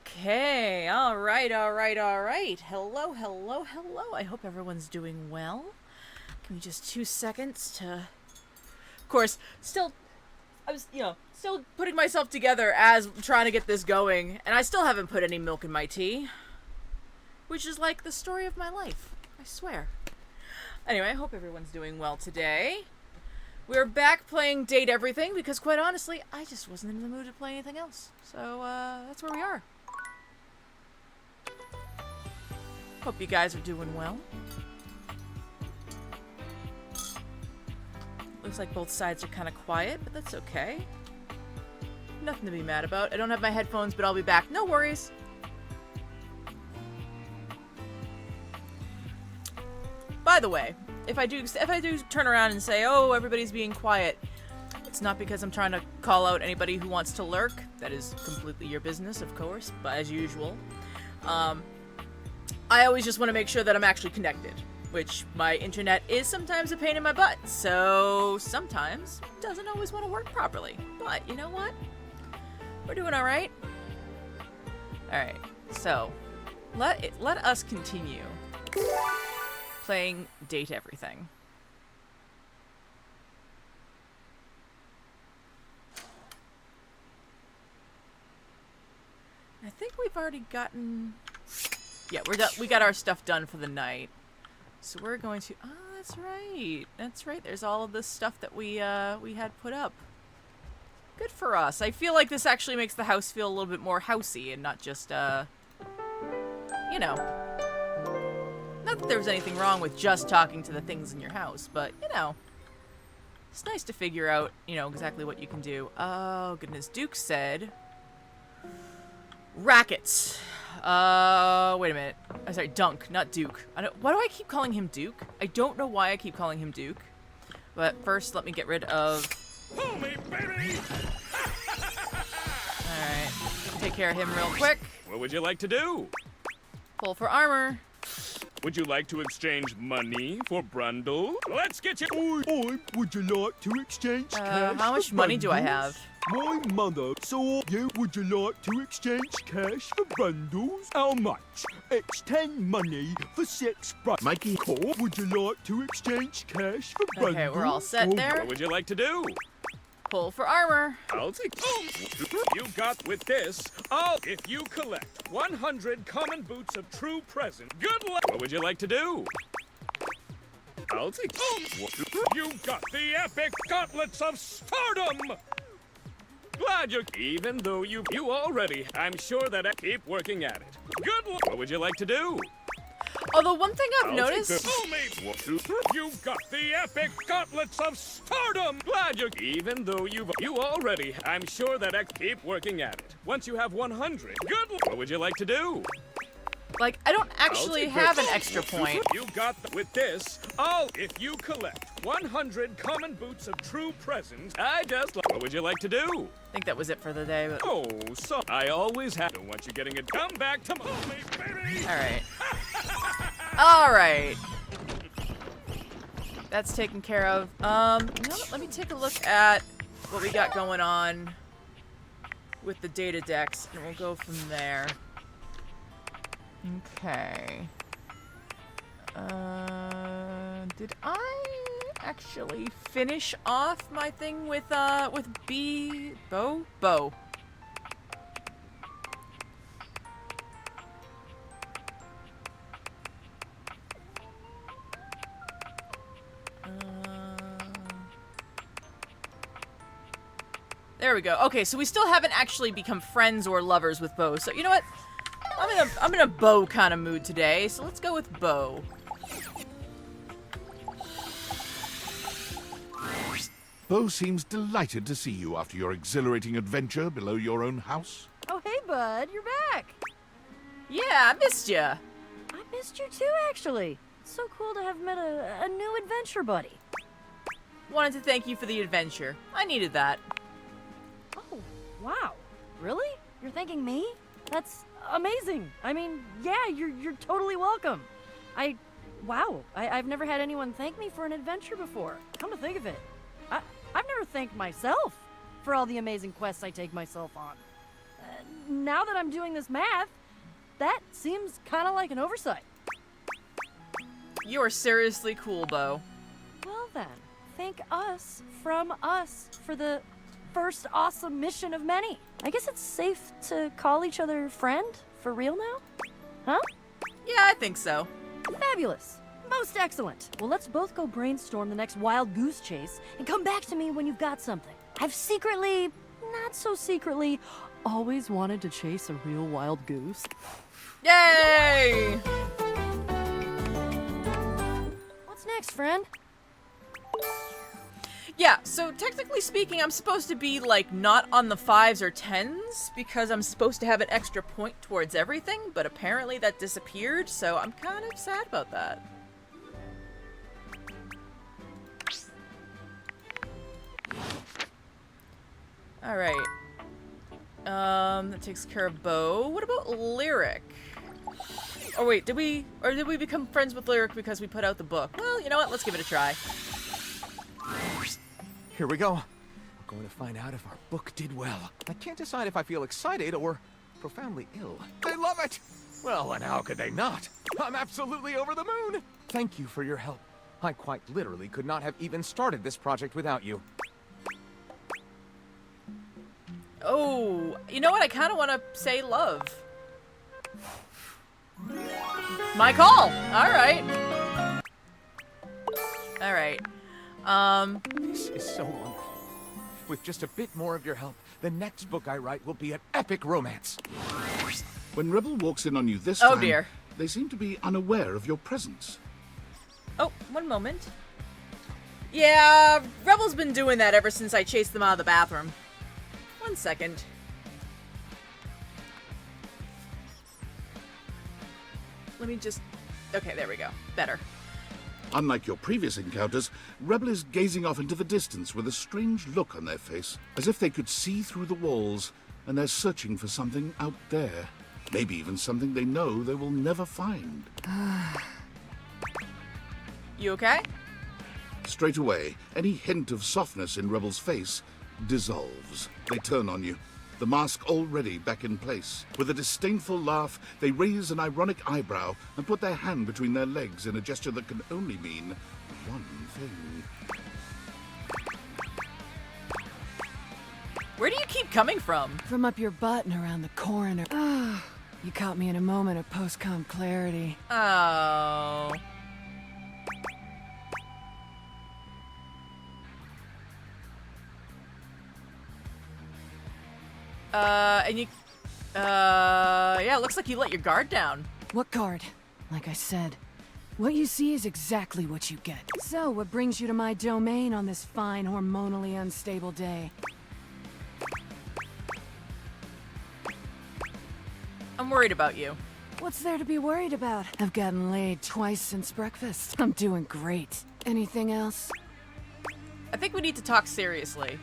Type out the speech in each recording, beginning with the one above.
Okay, all right. Hello, hello, hello. I hope everyone's doing well. Give me just 2 seconds to. Of course, I was, still putting myself together as trying to get this going, and I still haven't put any milk in my tea. Which is like the story of my life, I swear. Anyway, I hope everyone's doing well today. We're back playing Date Everything because, quite honestly, I just wasn't in the mood to play anything else. So, that's where we are. Hope you guys are doing well. Looks like both sides are kind of quiet, but that's okay. Nothing to be mad about. I don't have my headphones, but I'll be back. No worries. By the way, if I do turn around and say, "Oh, everybody's being quiet," it's not because I'm trying to call out anybody who wants to lurk. That is completely your business, of course, but as usual. I always just want to make sure that I'm actually connected, which my internet is sometimes a pain in my butt, so sometimes it doesn't always want to work properly. But you know what? We're doing all right. All right, so let us continue playing Date Everything. I think we've already gotten... Yeah, we're done. We got our stuff done for the night. So we're going to... Oh, that's right. That's right. There's all of this stuff that we had put up. Good for us. I feel like this actually makes the house feel a little bit more housey and not just, you know... Not that there was anything wrong with just talking to the things in your house, but, you know, it's nice to figure out, exactly what you can do. Oh, goodness. Duke said... Rackets. Wait a minute. I'm sorry, Dunk, not Duke. Why do I keep calling him Duke? I don't know why I keep calling him Duke. But first, let me get rid of... Pull me, baby! Alright. Take care of him real quick. What would you like to do? Pull for armor. Would you like to exchange money for Brundle? Let's get you... Oi, would you like to exchange cash How much for money do I bundles? have? My mother saw you. Would you like to exchange cash for bundles? How much? It's 10 money for 6 bundles. Mikey, Cole, would you like to exchange cash for bundles? Okay, we're all set there. What would you like to do? Pull for armor. I'll take... You got with this. If you collect 100 common boots of true present, good luck. What would you like to do? I'll take... You got the epic gauntlets of stardom! Glad you're... Even though you already... I'm sure that I keep working at it. Good luck. What would you like to do? Although one thing I've noticed... You got the epic gauntlets of stardom! Glad you're... Even though you already... I'm sure that I keep working at it. Once you have 100, good luck. What would you like to do? Like, I don't actually have an extra point. You got with this. If you collect 100 common boots of true presents, What would you like to do? I think that was it for the day, but... Oh, so I always have... Don't want you getting it. Come back to me, baby! Alright. Alright. That's taken care of. You know what? Let me take a look at what we got going on with the data decks, and we'll go from there. Okay. Did I actually finish off my thing with Bo? Bo. There we go. Okay, so we still haven't actually become friends or lovers with Bo. So you know what? I'm in a Bo kind of mood today. So let's go with Bo. Bo seems delighted to see you after your exhilarating adventure below your own house. Oh, hey, bud, you're back. Yeah, I missed ya. I missed you too, actually. It's so cool to have met a new adventure buddy. Wanted to thank you for the adventure. I needed that. Oh, wow. Really? You're thanking me? That's amazing. I mean, yeah, you're totally welcome. Wow, I've never had anyone thank me for an adventure before. Come to think of it. I've never thanked myself for all the amazing quests I take myself on. now that I'm doing this math, that seems kind of like an oversight. You are seriously cool, Bo. Well then, thank us from us for the first awesome mission of many. I guess it's safe to call each other friend for real now? Huh? Yeah, I think so. Fabulous. Most excellent. Well, let's both go brainstorm the next wild goose chase and come back to me when you've got something. I've secretly, not so secretly, always wanted to chase a real wild goose. Yay! What's next, friend? Yeah, so technically speaking, I'm supposed to be, like, not on the 5s or 10s because I'm supposed to have an extra point towards everything, but apparently that disappeared, so I'm kind of sad about that. Alright. That takes care of Bo. What about Lyric? Oh wait, did we become friends with Lyric because we put out the book? Well, you know what? Let's give it a try. Here we go. We're going to find out if our book did well. I can't decide if I feel excited or profoundly ill. They love it! Well, and how could they not? I'm absolutely over the moon! Thank you for your help. I quite literally could not have even started this project without you. Oh, you know what? I kind of want to say love. My call! Alright. Alright. This is so wonderful. With just a bit more of your help, the next book I write will be an epic romance. When Rebel walks in on you this Oh, time, dear. they seem to be unaware of your presence. Oh, one moment. Yeah, Rebel's been doing that ever since I chased them out of the bathroom. 1 second. Let me just... Okay, there we go. Better. Unlike your previous encounters, Rebel is gazing off into the distance with a strange look on their face, as if they could see through the walls, and they're searching for something out there. Maybe even something they know they will never find. You okay? Straight away, any hint of softness in Rebel's face dissolves. They turn on you, the mask already back in place. With a disdainful laugh, they raise an ironic eyebrow and put their hand between their legs in a gesture that can only mean one thing. Where do you keep coming from? From up your butt and around the corner. Ah, you caught me in a moment of post-com clarity. Oh. And you... yeah, it looks like you let your guard down. What guard? Like I said, what you see is exactly what you get. So, what brings you to my domain on this fine, hormonally unstable day? I'm worried about you. What's there to be worried about? I've gotten laid twice since breakfast. I'm doing great. Anything else? I think we need to talk seriously.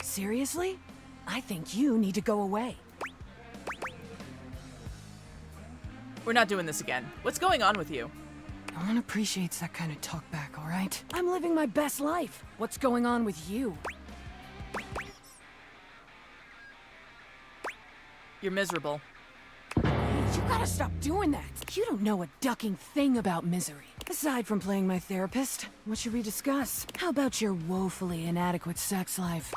Seriously? I think you need to go away. We're not doing this again. What's going on with you? No one appreciates that kind of talk back, all right? I'm living my best life. What's going on with you? You're miserable. You gotta stop doing that. You don't know a ducking thing about misery. Aside from playing my therapist, what should we discuss? How about your woefully inadequate sex life?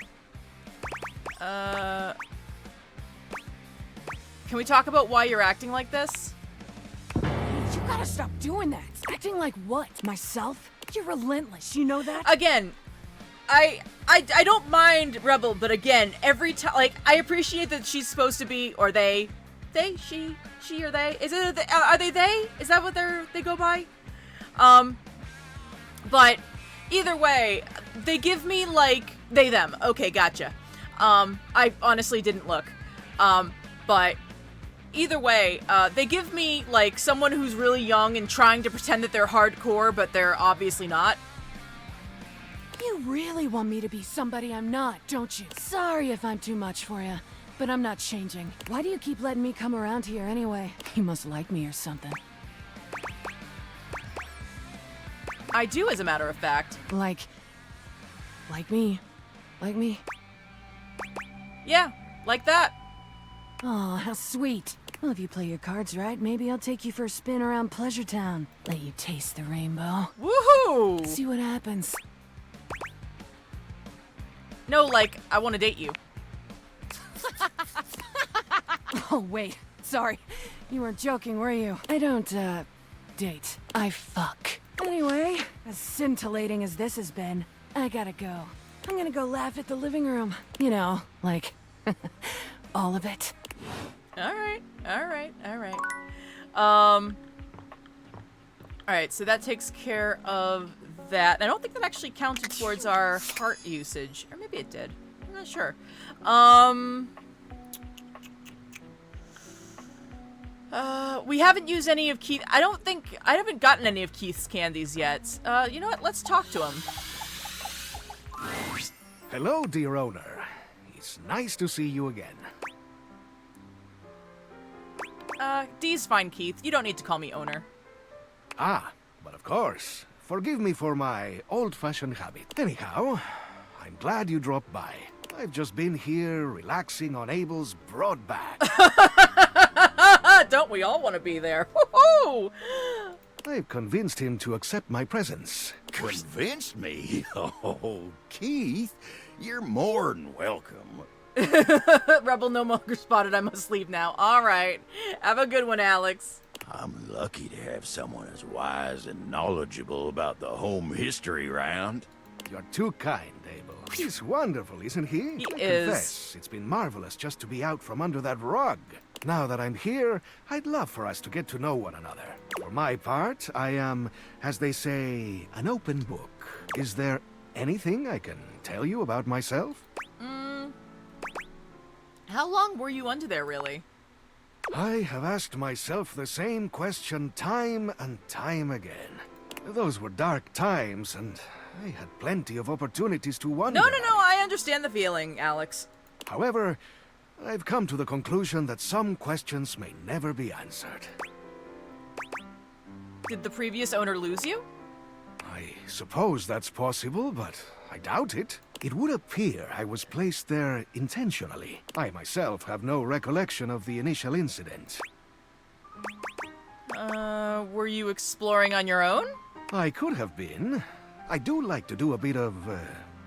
Can we talk about why you're acting like this? You gotta stop doing that. Acting like what? Myself? You're relentless, you know that? Again, I don't mind Rebel, but again, every time, like, I appreciate that she's supposed to be, or they, she or they, is it, are they? Is that what they go by? But either way, they give me, like, they, them. Okay, gotcha. I honestly didn't look. But either way, they give me, like, someone who's really young and trying to pretend that they're hardcore, but they're obviously not. You really want me to be somebody I'm not, don't you? Sorry if I'm too much for you, but I'm not changing. Why do you keep letting me come around here anyway? You must like me or something. I do, as a matter of fact. Like me. Like me. Yeah, like that. Oh, how sweet. Well, if you play your cards right, maybe I'll take you for a spin around Pleasure Town. Let you taste the rainbow. Woohoo! See what happens. No, like, I want to date you. Oh, wait. Sorry. You weren't joking, were you? I don't, date. I fuck. Anyway, as scintillating as this has been, I gotta go. I'm gonna go laugh at the living room. You know, like, all of it. Alright. Alright, so that takes care of that. I don't think that actually counted towards our heart usage. Or maybe it did. I'm not sure. We haven't used any of Keith. I haven't gotten any of Keith's candies yet. You know what? Let's talk to him. Hello, dear owner. It's nice to see you again. D's fine, Keith. You don't need to call me owner. Ah, but of course. Forgive me for my old-fashioned habit. Anyhow, I'm glad you dropped by. I've just been here relaxing on Abel's broad back. Don't we all want to be there? Woohoo! I've convinced him to accept my presence. Convinced me? Oh, Keith, you're more than welcome. Rebel no longer spotted. I must leave now. All right. Have a good one, Alex. I'm lucky to have someone as wise and knowledgeable about the home history round. You're too kind, Abel. He's wonderful, isn't he? He I is. confess, it's been marvelous just to be out from under that rug. Now that I'm here, I'd love for us to get to know one another. For my part, I am, as they say, an open book. Is there anything I can tell you about myself? How long were you under there, really? I have asked myself the same question time and time again. Those were dark times, and I had plenty of opportunities to wonder. No, I understand the feeling, Alex. However, I've come to the conclusion that some questions may never be answered. Did the previous owner lose you? I suppose that's possible, but I doubt it. It would appear I was placed there intentionally. I myself have no recollection of the initial incident. Were you exploring on your own? I could have been. I do like to do a bit of,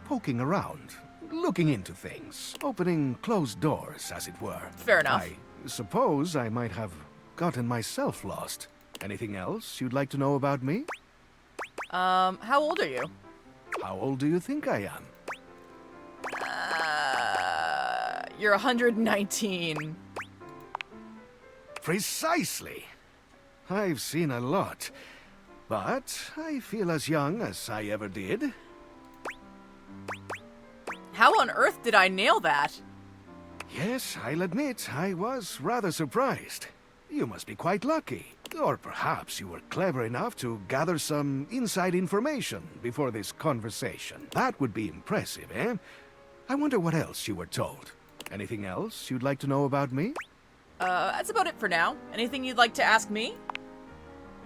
poking around. Looking into things. Opening closed doors, as it were. Fair enough. I suppose I might have gotten myself lost. Anything else you'd like to know about me? How old are you? How old do you think I am? You're 119. Precisely. I've seen a lot. But I feel as young as I ever did. How on earth did I nail that? Yes, I'll admit, I was rather surprised. You must be quite lucky. Or perhaps you were clever enough to gather some inside information before this conversation. That would be impressive, eh? I wonder what else you were told. Anything else you'd like to know about me? That's about it for now. Anything you'd like to ask me?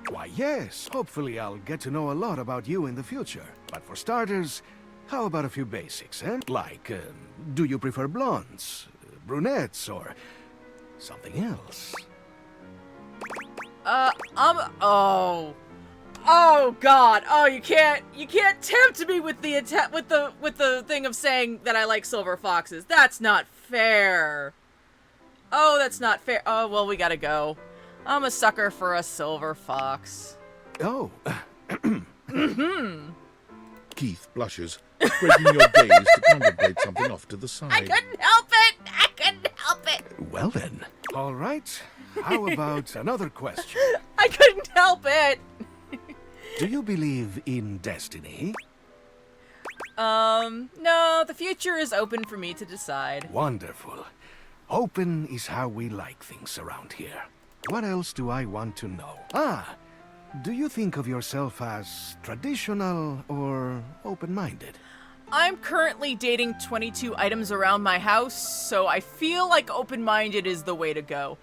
Why, yes. Hopefully I'll get to know a lot about you in the future. But for starters, how about a few basics, eh? Like, do you prefer blondes, brunettes, or something else? Oh God. Oh, you can't tempt me with the thing of saying that I like silver foxes. That's not fair. Oh, that's not fair. Oh, well, we gotta go. I'm a sucker for a silver fox. Oh. Keith blushes, breaking your gaze to contemplate something off to the side. I couldn't help it. Well then. All right. How about another question? I couldn't help it. Do you believe in destiny? No, the future is open for me to decide. Wonderful. Open is how we like things around here. What else do I want to know? Do you think of yourself as traditional or open-minded? I'm currently dating 22 items around my house, so I feel like open-minded is the way to go.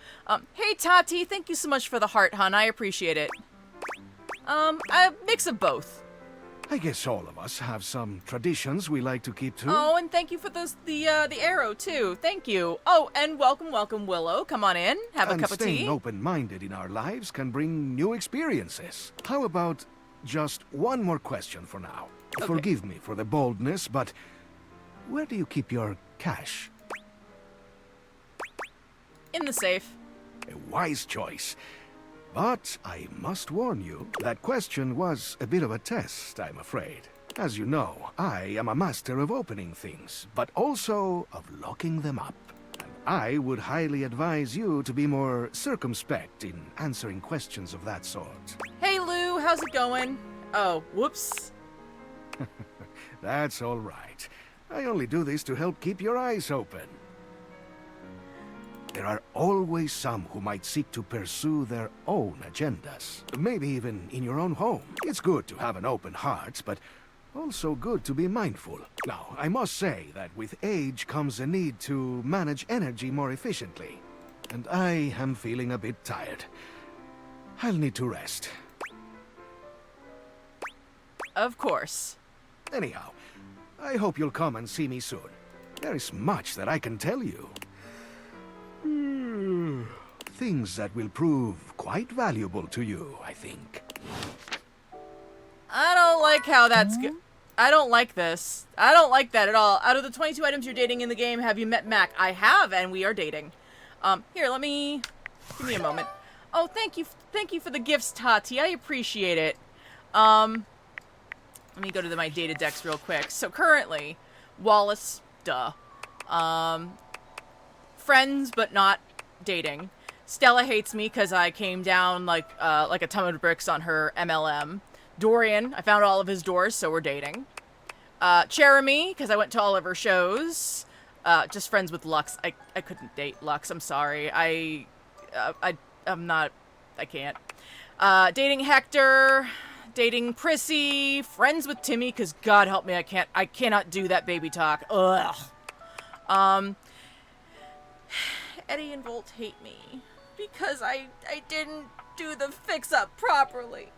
Hey Tati, thank you so much for the heart, hon. I appreciate it. A mix of both. I guess all of us have some traditions we like to keep to. Oh, and thank you for the arrow too. Thank you. Oh, and welcome, Willow. Come on in. Have a And cup of tea. staying open-minded in our lives can bring new experiences. How about just one more question for now? Okay. Forgive me for the boldness, but where do you keep your cash? In the safe. A wise choice. But I must warn you, that question was a bit of a test, I'm afraid. As you know, I am a master of opening things, but also of locking them up. And I would highly advise you to be more circumspect in answering questions of that sort. Hey, Lou. How's it going? Oh, whoops. That's all right. I only do this to help keep your eyes open. There are always some who might seek to pursue their own agendas. Maybe even in your own home. It's good to have an open heart, but also good to be mindful. Now, I must say that with age comes a need to manage energy more efficiently. And I am feeling a bit tired. I'll need to rest. Of course. Anyhow, I hope you'll come and see me soon. There is much that I can tell you. Things that will prove quite valuable to you, I think. I don't like how that's good. I don't like this. I don't like that at all. Out of the 22 items you're dating in the game, have you met Mac? I have, and we are dating. Here, give me a moment. Oh, thank you for the gifts, Tati. I appreciate it. Let me go to my data decks real quick. So currently, Wallace, friends but not dating. Stella hates me because I came down like a ton of bricks on her MLM. Dorian, I found all of his doors, so we're dating. Jeremy, because I went to all of her shows. Just friends with Lux. I couldn't date Lux. I'm sorry. I'm not. I can't. Dating Hector. Dating Prissy. Friends with Timmy, because God help me, I cannot do that baby talk. Ugh. Eddie and Volt hate me because I didn't do the fix-up properly.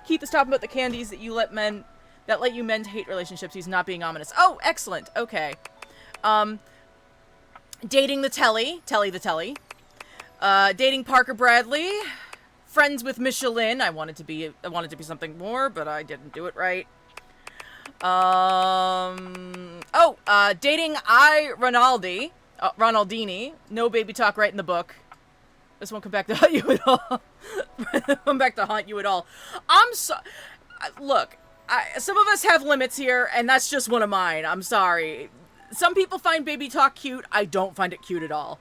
Keith is talking about the candies that let you mend hate relationships. He's not being ominous. Oh, excellent. Okay. Dating the Telly the Telly. Dating Parker Bradley. Friends with Michelin. I wanted to be something more, but I didn't do it right. Dating Ronaldini. No baby talk right in the book. This won't come back to haunt you at all. Come back to haunt you at all. Look, some of us have limits here, and that's just one of mine. I'm sorry. Some people find baby talk cute. I don't find it cute at all.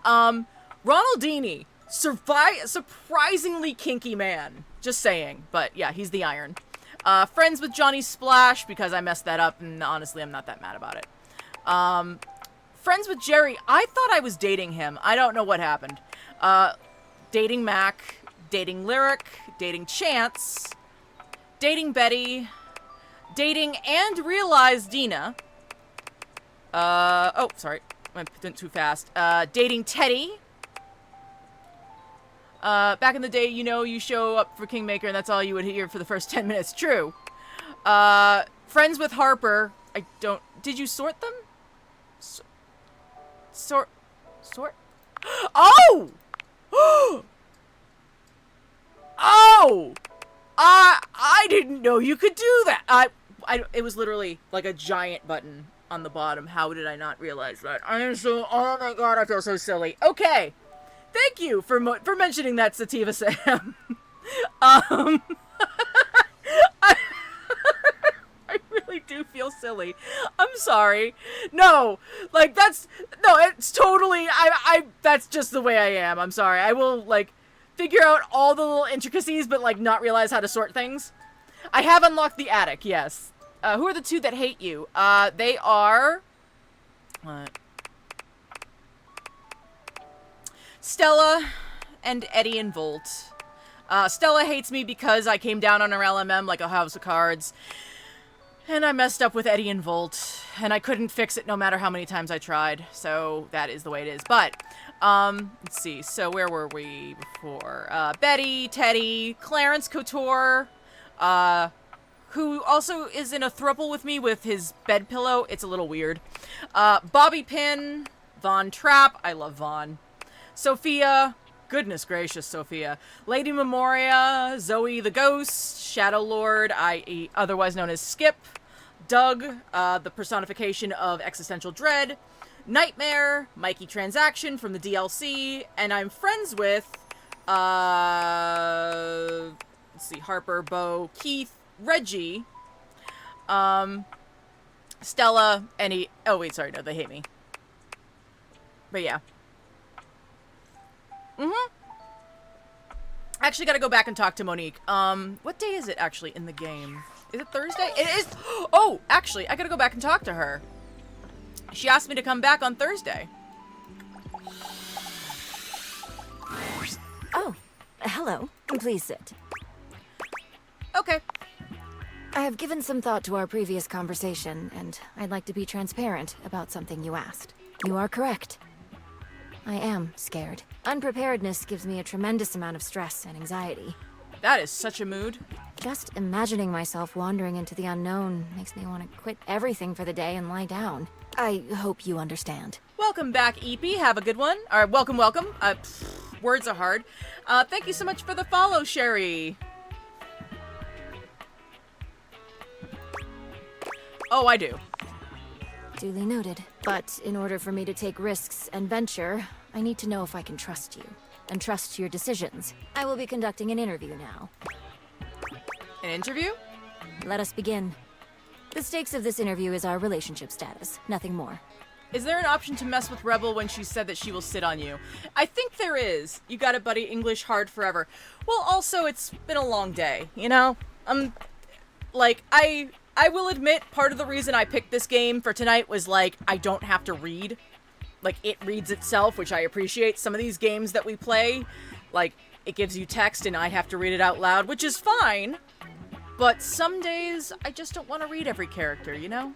Ronaldini, surprisingly kinky man. Just saying. But yeah, he's the iron. Friends with Johnny Splash, because I messed that up, and honestly, I'm not that mad about it. Friends with Jerry. I thought I was dating him. I don't know what happened. Dating Mac. Dating Lyric. Dating Chance. Dating Betty. Dating and realized Dina. Sorry. Went too fast. Dating Teddy. Back in the day, you show up for Kingmaker and that's all you would hear for the first 10 minutes. True. Friends with Harper. Did you sort them? Sort? Oh! Oh! I didn't know you could do that. It was literally like a giant button on the bottom. How did I not realize that? Oh my god, I feel so silly. Okay. Thank you for mentioning that, Sativa Sam. I really do feel silly. I'm sorry. No, it's totally, that's just the way I am. I'm sorry. I will, figure out all the little intricacies, but, not realize how to sort things. I have unlocked the attic, yes. Who are the two that hate you? They are... Stella and Eddie and Volt. Stella hates me because I came down on her LMM like a house of cards. And I messed up with Eddie and Volt. And I couldn't fix it no matter how many times I tried. So that is the way it is. But, let's see. So where were we before? Betty, Teddy, Clarence Couture, who also is in a throuple with me with his bed pillow. It's a little weird. Bobby Pin, Von Trapp. I love Von. Sophia. Goodness gracious, Sophia. Lady Memoria, Zoe the Ghost, Shadow Lord, i.e. otherwise known as Skip, Doug, the personification of existential dread, Nightmare, Mikey Transaction from the DLC, and I'm friends with, let's see, Harper, Bo, Keith, Reggie, Stella, and oh wait, sorry, no, they hate me. But yeah. Actually gotta go back and talk to Monique. What day is it actually in the game? Is it Thursday? It is. Oh, actually, I gotta go back and talk to her. She asked me to come back on Thursday. Oh, hello. Please sit. Okay. I have given some thought to our previous conversation, and I'd like to be transparent about something you asked. You are correct. I am scared. Unpreparedness gives me a tremendous amount of stress and anxiety. That is such a mood. Just imagining myself wandering into the unknown makes me want to quit everything for the day and lie down. I hope you understand. Welcome back, EP. Have a good one. Or welcome. Words are hard. Thank you so much for the follow, Sherry. Oh, I do. Duly noted. But in order for me to take risks and venture, I need to know if I can trust you. And trust your decisions. I will be conducting an interview now. An interview? Let us begin. The stakes of this interview is our relationship status, nothing more. Is there an option to mess with Rebel when she said that she will sit on you? I think there is. You got it, buddy. English hard forever. Well, also, it's been a long day, you know? Like, I will admit, part of the reason I picked this game for tonight was, like, I don't have to read. Like, it reads itself, which I appreciate. Some of these games that we play, like, it gives you text and I have to read it out loud, which is fine. But some days, I just don't want to read every character, you know?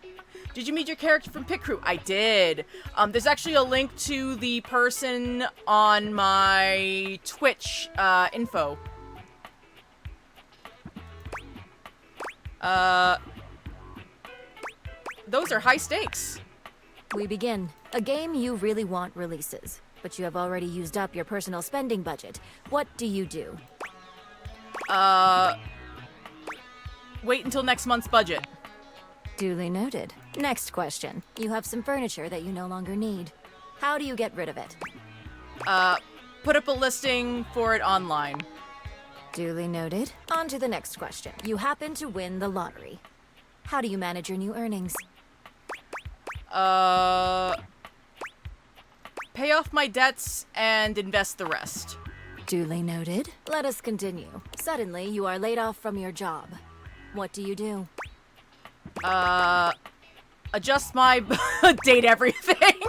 Did you meet your character from Pit Crew? I did. There's actually a link to the person on my Twitch info. Those are high stakes. We begin. A game you really want releases, but you have already used up your personal spending budget. What do you do? Wait until next month's budget. Duly noted. Next question. You have some furniture that you no longer need. How do you get rid of it? Put up a listing for it online. Duly noted. On to the next question. You happen to win the lottery. How do you manage your new earnings? Pay off my debts and invest the rest. Duly noted. Let us continue. Suddenly, you are laid off from your job. What do you do? Adjust my date everything.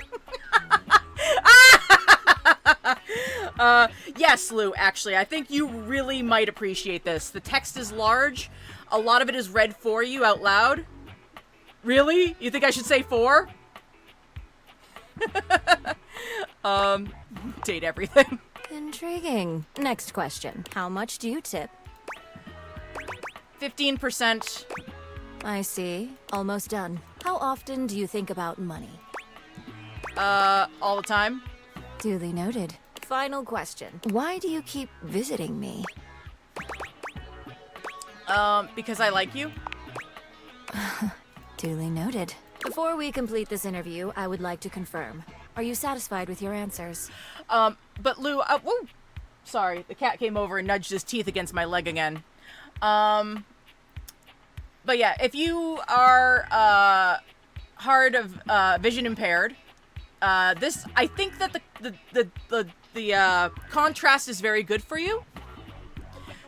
Yes, Lou, actually, I think you really might appreciate this. The text is large. A lot of it is read for you out loud. Really? You think I should say 4? Date everything. Intriguing. Next question. How much do you tip? 15%. I see. Almost done. How often do you think about money? All the time. Duly noted. Final question. Why do you keep visiting me? Because I like you. Duly noted. Before we complete this interview, I would like to confirm. Are you satisfied with your answers? But Lou, whoa! Sorry, the cat came over and nudged his teeth against my leg again. But yeah, if you are, hard of, vision impaired, this, I think that the contrast is very good for you.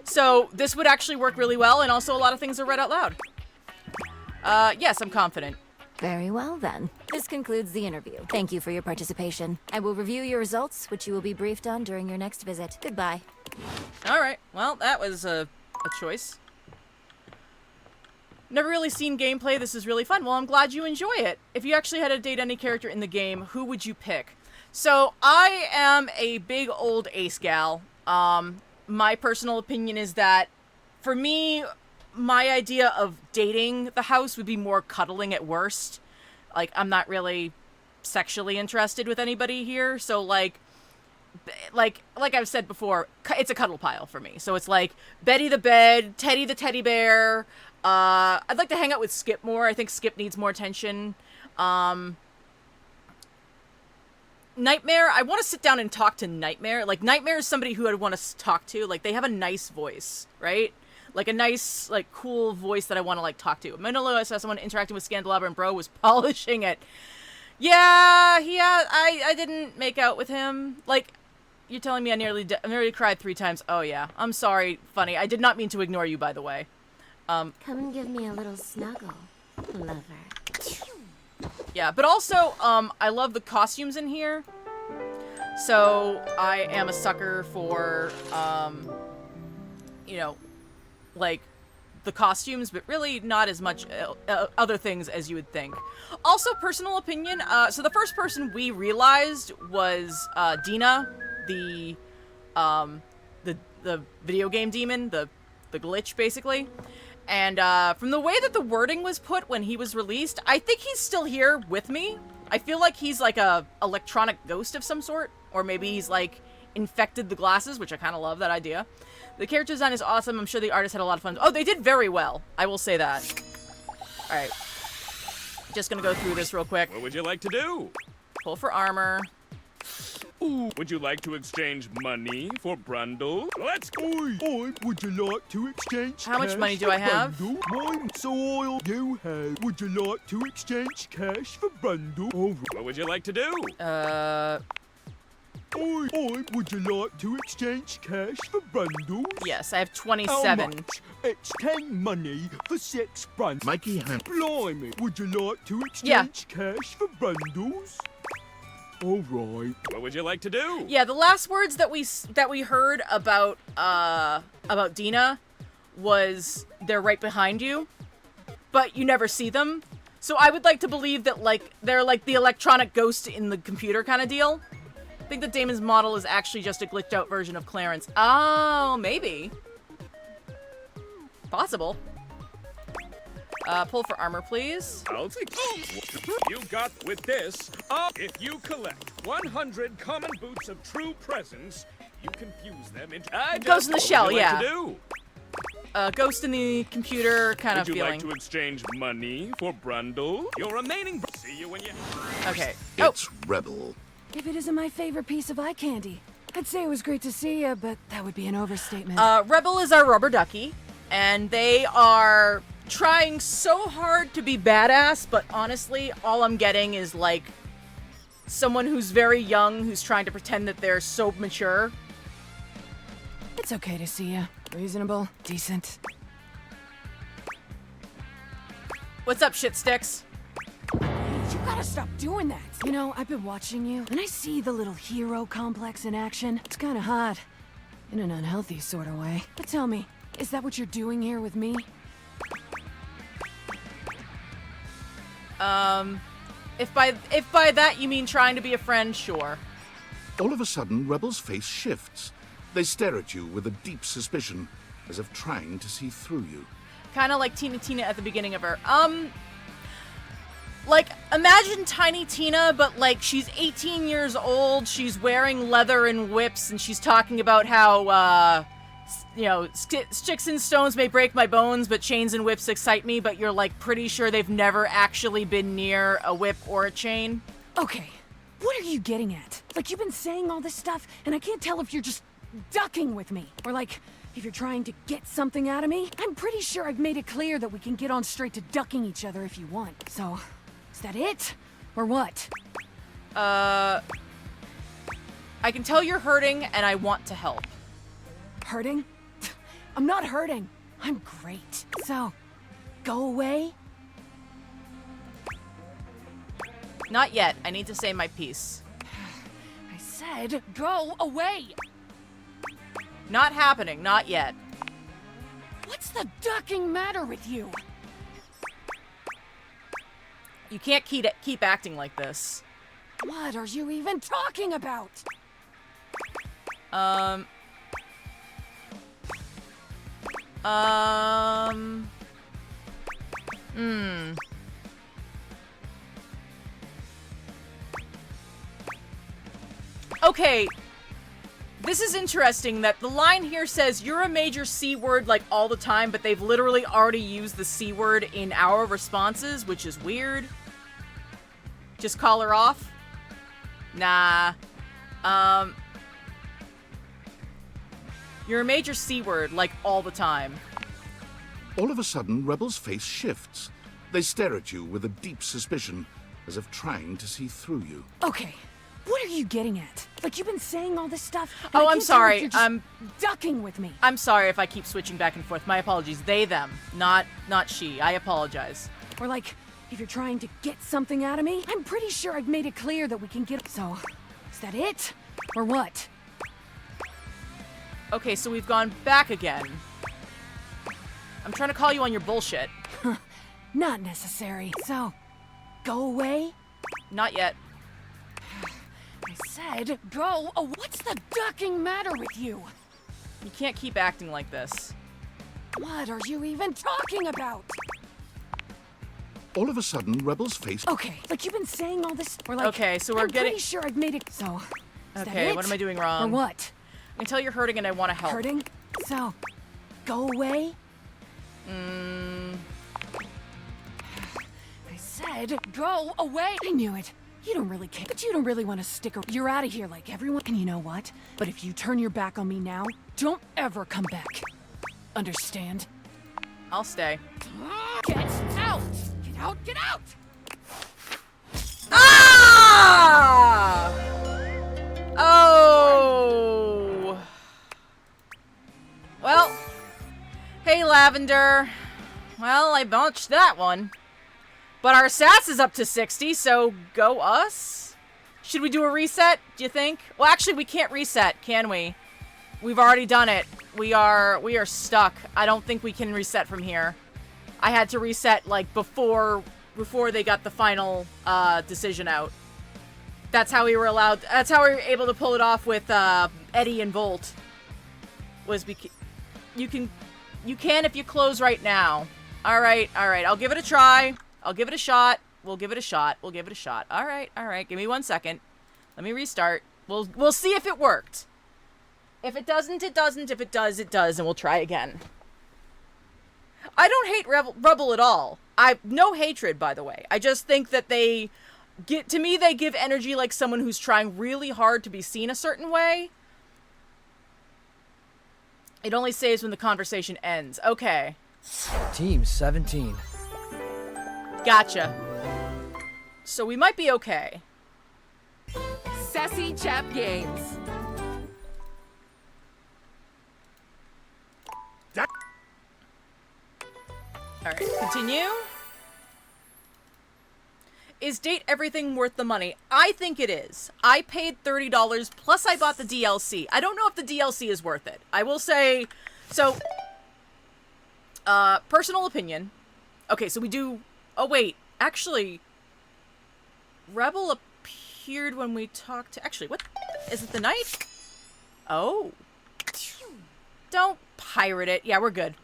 So this would actually work really well, and also a lot of things are read out loud. Yes, I'm confident. Very well, then. This concludes the interview. Thank you for your participation. I will review your results, which you will be briefed on during your next visit. Goodbye. Alright, well, that was a choice. Never really seen gameplay. This is really fun. Well, I'm glad you enjoy it. If you actually had to date any character in the game, who would you pick? So, I am a big old ace gal. My personal opinion is that, for me, my idea of dating the house would be more cuddling at worst. Like, I'm not really sexually interested with anybody here, so like I've said before, it's a cuddle pile for me. So it's like Betty the bed, Teddy the teddy bear. I'd like to hang out with Skip more. I think Skip needs more attention. Nightmare, I want to sit down and talk to Nightmare. Like, Nightmare is somebody who I'd want to talk to. Like, they have a nice voice, right? Like, a nice, like, cool voice that I want to, like, talk to. Mandalorian says someone interacting with Scandelabra and Bro was polishing it. Yeah, I didn't make out with him. Like, you're telling me I nearly cried 3 times. Oh, yeah. I'm sorry, Funny. I did not mean to ignore you, by the way. Come and give me a little snuggle, lover. Yeah, but also, I love the costumes in here. So, I am a sucker for, you know, like, the costumes, but really not as much other things as you would think. Also, personal opinion, so the first person we realized was, Dina, the video game demon, the glitch, basically. And, from the way that the wording was put when he was released, I think he's still here with me. I feel like he's like a electronic ghost of some sort, or maybe he's like infected the glasses, which I kind of love that idea. The character design is awesome. I'm sure the artist had a lot of fun. Oh, they did very well. I will say that. All right. Just gonna go through this real quick. What would you like to do? Pull for armor. Ooh, would you like to exchange money for Brundle? Let's go! Would you like to exchange How much cash money do for I have? Brundle? Mine, so oil you have. Would you like to exchange cash for Brundle? All right. What would you like to do? Would you like to exchange cash for bundles? Yes, I have How 27. much? It's 10 money for 6 bundles. Mikey, Blimey, would you like to exchange cash for bundles? All right. What would you like to do? Yeah, the last words that we heard about Dina was they're right behind you, but you never see them. So I would like to believe that like they're like the electronic ghost in the computer kind of deal. I think that Damon's model is actually just a glitched out version of Clarence. Oh, maybe. Possible. Pull for armor, please. I'll take you got with this. If you collect 100 common boots of true presence, you can fuse them into Ghost in the shell, what would you yeah. like to do? Ghost in the computer kind of Would you feeling. like to exchange money for Brundle? Your remaining. See you when you. Okay. It's Rebel. If it isn't my favorite piece of eye candy, I'd say it was great to see you, but that would be an overstatement. Rebel is our rubber ducky, and they are trying so hard to be badass, but honestly, all I'm getting is like someone who's very young who's trying to pretend that they're so mature. It's okay to see you. Reasonable, decent. What's up, shit sticks? You gotta stop doing that. You know, I've been watching you, and I see the little hero complex in action. It's kinda hot. In an unhealthy sort of way. But tell me, is that what you're doing here with me? If by that you mean trying to be a friend, sure. All of a sudden, Rebel's face shifts. They stare at you with a deep suspicion, as if trying to see through you. Kind of like Tina at the beginning of her. Like, imagine Tiny Tina, but, like, she's 18 years old, she's wearing leather and whips, and she's talking about how, you know, sticks and stones may break my bones, but chains and whips excite me, but you're, like, pretty sure they've never actually been near a whip or a chain. Okay, what are you getting at? Like, you've been saying all this stuff, and I can't tell if you're just ducking with me, or, like, if you're trying to get something out of me. I'm pretty sure I've made it clear that we can get on straight to ducking each other if you want. So, is that it? Or what? I can tell you're hurting, and I want to help. Hurting? I'm not hurting. I'm great. So, go away? Not yet. I need to say my piece. I said, go away! Not happening. Not yet. What's the ducking matter with you? You can't keep acting like this. What are you even talking about? Okay. This is interesting that the line here says you're a major C word like all the time, but they've literally already used the C word in our responses, which is weird. Just call her off? Nah. You're a major C word like all the time. All of a sudden, Rebel's face shifts. They stare at you with a deep suspicion, as if trying to see through you. Okay, what are you getting at? Like, you've been saying all this stuff, and Oh, I I'm can't tell if sorry. you're just ducking with me. I'm sorry if I keep switching back and forth. My apologies. They, them, not she. I apologize. Or like, if you're trying to get something out of me, I'm pretty sure I've made it clear that we can get... So, is that it? Or what? Okay, so we've gone back again. I'm trying to call you on your bullshit. Not necessary. So, go away? Not yet. I said, go. Oh, what's the ducking matter with you? You can't keep acting like this. What are you even talking about? All of a sudden, Rebel's face... Okay, like you've been saying all this... Or like, Okay, so we're I'm getting... pretty sure I've made it... So, is Okay, that it? what am I doing wrong? Or what? Until you're hurting and I want to help. Hurting? So, go away? Mm. I said, go away! I knew it. You don't really care, but you don't really want to stick around. You're out of here like everyone. And you know what? But if you turn your back on me now, don't ever come back. Understand? I'll stay. Get out! Get out! Get out! Ah! Oh. Well. Hey, Lavender. Well, I botched that one. But our stats is up to 60, so go us? Should we do a reset, do you think? Well, actually, we can't reset, can we? We've already done it. We are stuck. I don't think we can reset from here. I had to reset, like, before they got the final decision out. That's how we were allowed... That's how we were able to pull it off with Eddie and Volt. You can if you close right now. Alright. I'll give it a try. I'll give it a shot. We'll give it a shot. Alright. Give me 1 second. Let me restart. We'll see if it worked. If it doesn't, it doesn't. If it does, it does, and we'll try again. I don't hate Rebel at all. No hatred, by the way. I just think that they give energy like someone who's trying really hard to be seen a certain way. It only saves when the conversation ends. Okay. Team 17. Gotcha. So we might be okay. Sassy Chap Games. Alright, continue. Is Date Everything worth the money? I think it is. I paid $30, plus I bought the DLC. I don't know if the DLC is worth it. I will say... So... personal opinion. Okay, so we do... Oh, wait. Actually... Rebel appeared when we talked to... Actually, what? Is it the knight? Oh. Don't pirate it. Yeah, we're good.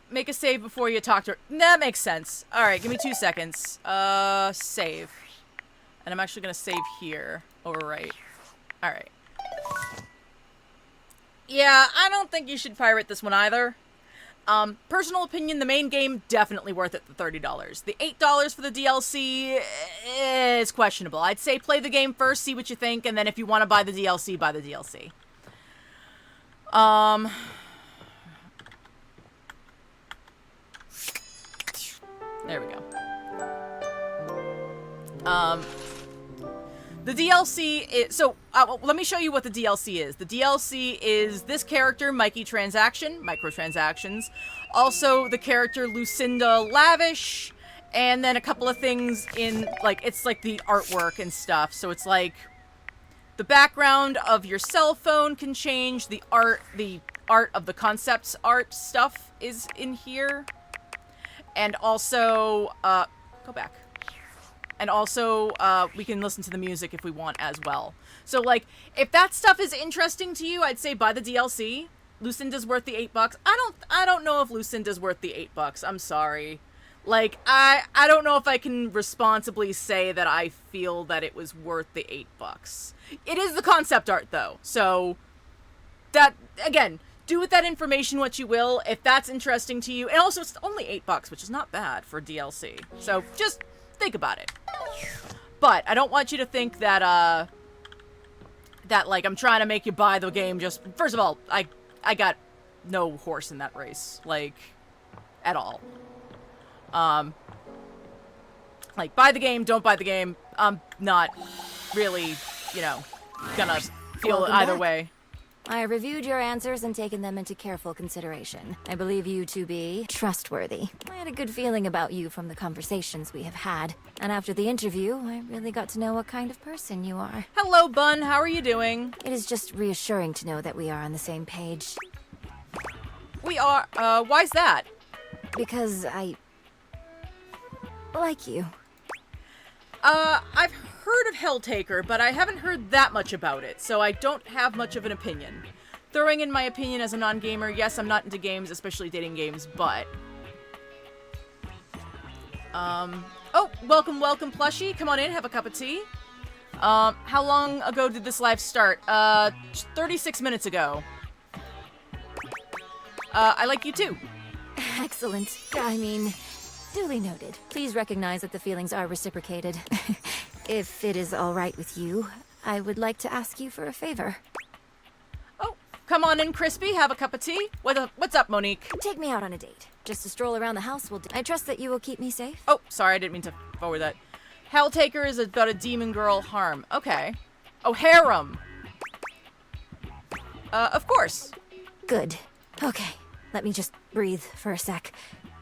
Make a save before you talk to her. That makes sense. Alright, give me 2 seconds. Save. And I'm actually gonna save here. Over right. Alright. Yeah, I don't think you should pirate this one either. Personal opinion, the main game, definitely worth it, the $30. The $8 for the DLC is questionable. I'd say play the game first, see what you think, and then if you want to buy the DLC, buy the DLC. There we go. The DLC is... So, let me show you what the DLC is. The DLC is this character, Mikey Transaction, microtransactions. Also, the character Lucinda Lavish. And then a couple of things in, like, it's like the artwork and stuff. So it's like... The background of your cell phone can change. The art of the concepts art stuff is in here. And also, go back. And also, we can listen to the music if we want as well. So, like, if that stuff is interesting to you, I'd say buy the DLC. Lucinda's worth the $8. I don't know if Lucinda's worth the $8. I'm sorry. Like, I don't know if I can responsibly say that I feel that it was worth the $8. It is the concept art, though. So, that, again, do with that information what you will, if that's interesting to you. And also, it's only $8, which is not bad for DLC. So, just think about it. But, I don't want you to think that, like, I'm trying to make you buy the game just... First of all, I got no horse in that race. Like, at all. Like, buy the game, don't buy the game. I'm not really, you know, gonna feel Welcome either back. way. I reviewed your answers and taken them into careful consideration. I believe you to be trustworthy. I had a good feeling about you from the conversations we have had. And after the interview, I really got to know what kind of person you are. Hello, Bun. How are you doing? It is just reassuring to know that we are on the same page. We are, why's that? Because I like you. I've heard of Helltaker, but I haven't heard that much about it, so I don't have much of an opinion. Throwing in my opinion as a non-gamer, yes, I'm not into games, especially dating games, but... Oh, welcome, plushie. Come on in, have a cup of tea. How long ago did this live start? 36 minutes ago. I like you too. Excellent. I mean, duly noted. Please recognize that the feelings are reciprocated. If it is all right with you, I would like to ask you for a favor. Oh, come on in, Crispy. Have a cup of tea. What's up, Monique? Take me out on a date. Just a stroll around the house will do. I trust that you will keep me safe. Oh, sorry, I didn't mean to forward that. Helltaker is about a demon girl harm. Okay. Oh, harem. Of course. Good. Okay, let me just breathe for a sec.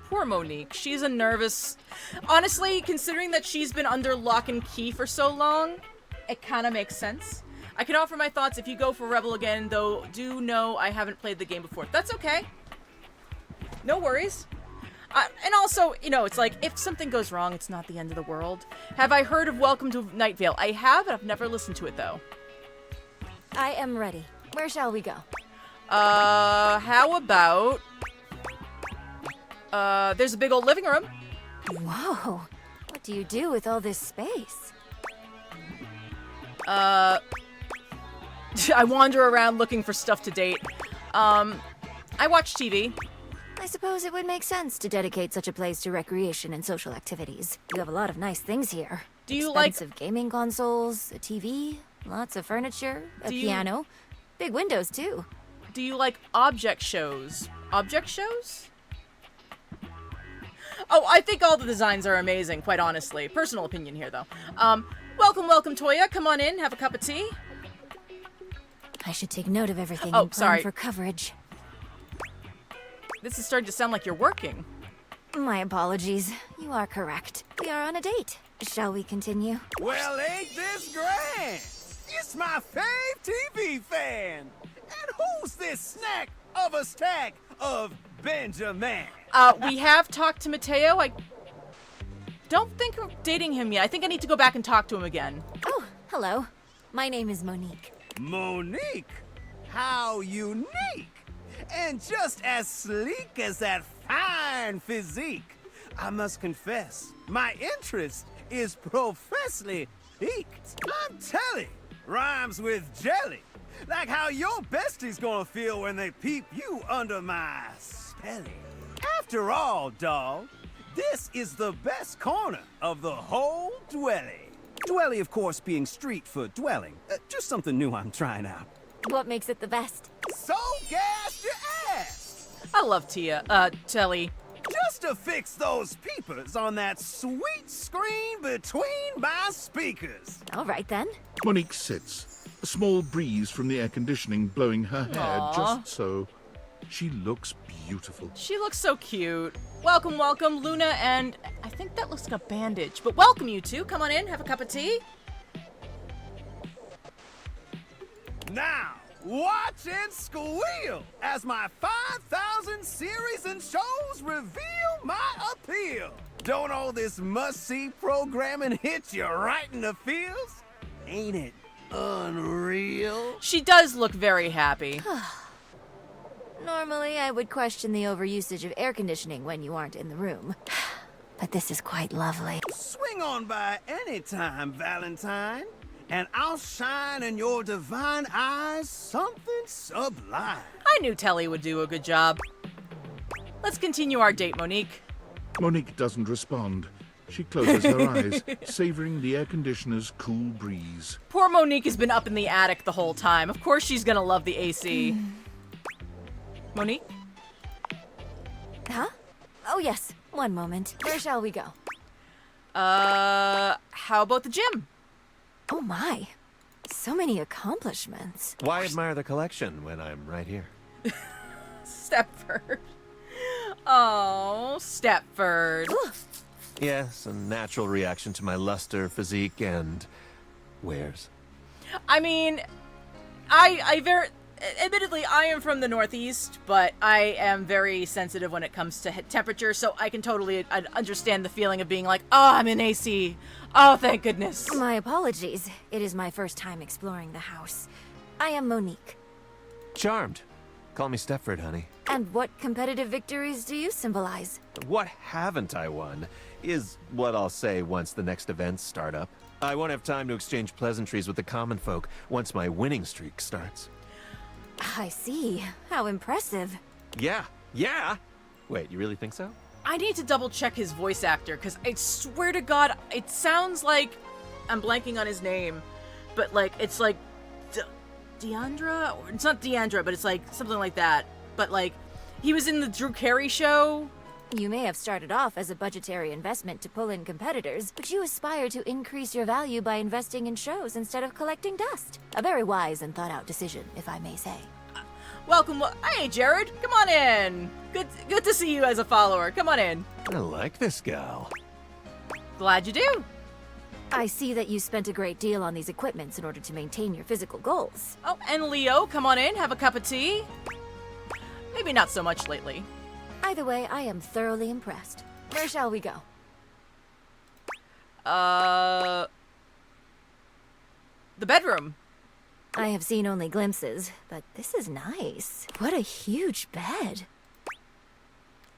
Poor Monique. She's a nervous... Honestly, considering that she's been under lock and key for so long, it kind of makes sense. I can offer my thoughts if you go for Rebel again, though do know I haven't played the game before. That's okay. No worries. And also, you know, it's like, if something goes wrong, it's not the end of the world. Have I heard of Welcome to Night Vale? I have, I've never listened to it, though. I am ready. Where shall we go? How about... there's a big old living room. Whoa. What do you do with all this space? I wander around looking for stuff to date. I watch TV. I suppose it would make sense to dedicate such a place to recreation and social activities. You have a lot of nice things here. Do you like... Expensive gaming consoles, a TV, lots of furniture, a piano. Big windows, too. Do you like object shows? Object shows? Oh, I think all the designs are amazing, quite honestly. Personal opinion here, though. Welcome, Toya. Come on in, have a cup of tea. I should take note of everything Oh, and plan sorry. for coverage. This is starting to sound like you're working. My apologies. You are correct. We are on a date. Shall we continue? Well, ain't this grand? It's my fave TV fan. And who's this snack of a stack of Benjamin? We have talked to Mateo. I don't think I'm dating him yet. I think I need to go back and talk to him again. Oh, hello. My name is Monique. Monique? How unique! And just as sleek as that fine physique. I must confess, my interest is professedly piqued. I'm telling, rhymes with jelly. Like how your bestie's gonna feel when they peep you under my spelling. After all, dawg, this is the best corner of the whole dwelly. Dwelly, of course, being street for dwelling. Just something new I'm trying out. What makes it the best? So gassed you asked. I love Telly. Just to fix those peepers on that sweet screen between my speakers. All right, then. Monique sits, a small breeze from the air conditioning blowing her hair Aw. just so. She looks beautiful. She looks so cute. Welcome, Luna, and I think that looks like a bandage. But welcome, you two. Come on in, have a cup of tea. Now, watch and squeal as my 5,000 series and shows reveal my appeal. Don't all this must-see programming hit you right in the feels? Ain't it unreal? She does look very happy. Normally, I would question the overusage of air conditioning when you aren't in the room. But this is quite lovely. Swing on by any time, Valentine, and I'll shine in your divine eyes something sublime. I knew Telly would do a good job. Let's continue our date, Monique. Monique doesn't respond. She closes her eyes, savoring the air conditioner's cool breeze. Poor Monique has been up in the attic the whole time. Of course she's gonna love the AC. Monique? Huh? Oh, yes. One moment. Where shall we go? How about the gym? Oh my. So many accomplishments. Why admire the collection when I'm right here? Stepford. Oh, Stepford. Yes, a natural reaction to my luster, physique, and wares. I mean, admittedly, I am from the Northeast, but I am very sensitive when it comes to temperature, so I can totally understand the feeling of being like, oh, I'm in AC. Oh, thank goodness. My apologies. It is my first time exploring the house. I am Monique. Charmed. Call me Stepford, honey. And what competitive victories do you symbolize? What haven't I won is what I'll say once the next events start up. I won't have time to exchange pleasantries with the common folk once my winning streak starts. I see. How impressive. Yeah. Wait, you really think so? I need to double check his voice actor, because I swear to God, it sounds like, I'm blanking on his name, but like, it's like, Deandra? Or it's not Deandra, but it's like, something like that. But like, he was in the Drew Carey show. You may have started off as a budgetary investment to pull in competitors, but you aspire to increase your value by investing in shows instead of collecting dust. A very wise and thought-out decision, if I may say. Welcome. Hey, Jared. Come on in. Good to see you as a follower. Come on in. I like this gal. Glad you do. I see that you spent a great deal on these equipments in order to maintain your physical goals. Oh, and Leo, come on in. Have a cup of tea. Maybe not so much lately. Either way, I am thoroughly impressed. Where shall we go? The bedroom. I have seen only glimpses, but this is nice. What a huge bed.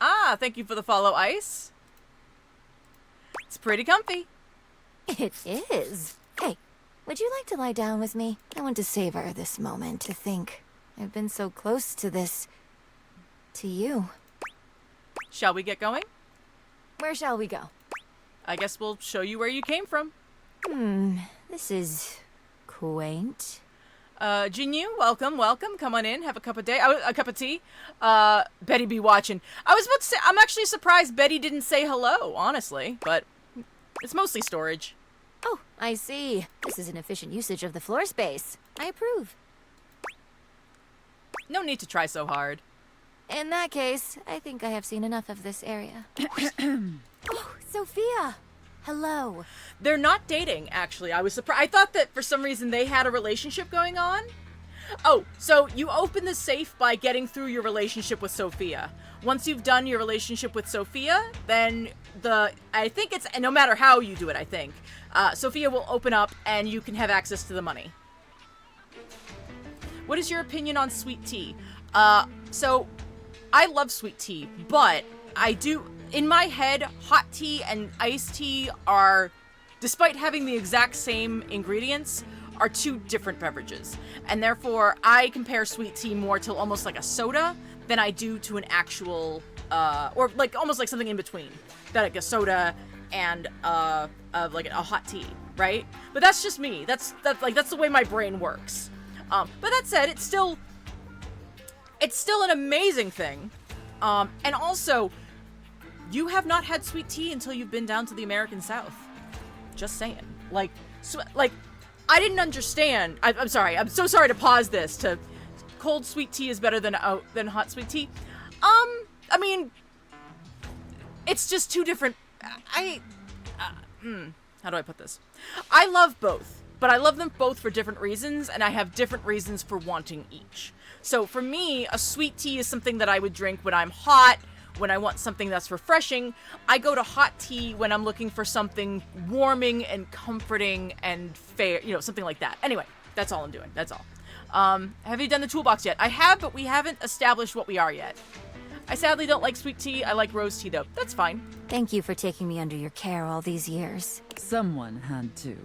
Ah, thank you for the follow, Ice. It's pretty comfy. It is. Hey, would you like to lie down with me? I want to savor this moment, to think I've been so close to this... to you. Shall we get going? Where shall we go? I guess we'll show you where you came from. This is... quaint. Jinyu, welcome. Come on in, have a cup of tea. Betty be watching. I was about to say, I'm actually surprised Betty didn't say hello, honestly, but it's mostly storage. Oh, I see. This is an efficient usage of the floor space. I approve. No need to try so hard. In that case, I think I have seen enough of this area. Oh, Sophia! Hello. They're not dating, actually. I was surprised. I thought that for some reason they had a relationship going on. Oh, so you open the safe by getting through your relationship with Sophia. Once you've done your relationship with Sophia, then I think it's, and no matter how you do it, I think, Sophia will open up and you can have access to the money. What is your opinion on sweet tea? So I love sweet tea, but I do, in my head, hot tea and iced tea are, despite having the exact same ingredients, are two different beverages. And therefore, I compare sweet tea more to almost like a soda than I do to an actual, or like almost like something in between. That like a soda and like a hot tea, right? But that's just me. That's the way my brain works. But that said, it's still an amazing thing. And also, you have not had sweet tea until you've been down to the American South. Just saying. Like, I didn't understand. I'm sorry. I'm so sorry to pause this. Cold sweet tea is better than hot sweet tea. I mean, it's just two different. How do I put this? I love both, but I love them both for different reasons, and I have different reasons for wanting each. So for me, a sweet tea is something that I would drink when I'm hot. When I want something that's refreshing, I go to hot tea when I'm looking for something warming and comforting and fair, something like that. Anyway, That's all I'm doing. That's all. Have you done the toolbox yet? I have, but we haven't established what we are yet. I sadly don't like sweet tea. I like rose tea, though. That's fine. Thank you for taking me under your care all these years. Someone had to.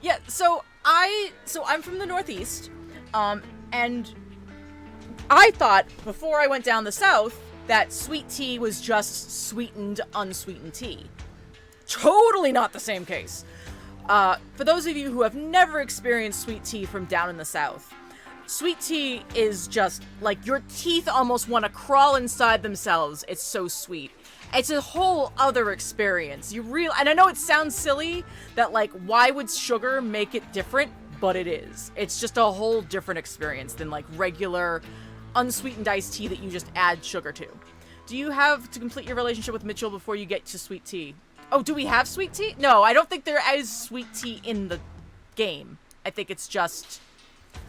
Yeah, so I'm from the Northeast, and I thought before I went down the South that sweet tea was just sweetened, unsweetened tea. Totally not the same case. For those of you who have never experienced sweet tea from down in the South, sweet tea is just like your teeth almost want to crawl inside themselves. It's so sweet. It's a whole other experience. And I know it sounds silly that like, why would sugar make it different? But it is. It's just a whole different experience than like regular unsweetened iced tea that you just add sugar to. Do you have to complete your relationship with Mitchell before you get to sweet tea? Oh, do we have sweet tea? No, I don't think there is sweet tea in the game. I think it's just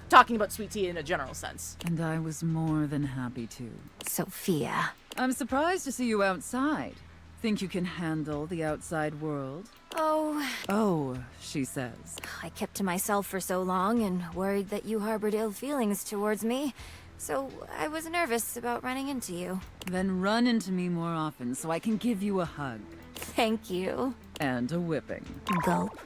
talking about sweet tea in a general sense. And I was more than happy to. Sophia. I'm surprised to see you outside. Think you can handle the outside world? Oh, she says. I kept to myself for so long and worried that you harbored ill feelings towards me. So I was nervous about running into you. Then run into me more often so I can give you a hug. Thank you. And a whipping. Gulp.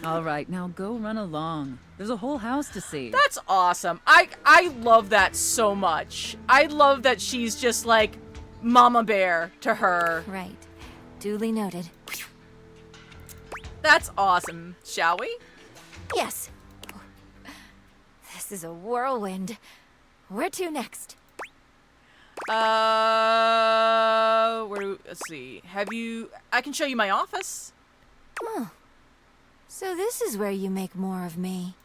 All right, now go run along. There's a whole house to see. That's awesome. I love that so much. I love that she's just like Mama Bear to her. Right. Duly noted. That's awesome. Shall we? Yes. This is a whirlwind. Where to next? Let's see. I can show you my office. Oh. So this is where you make more of me.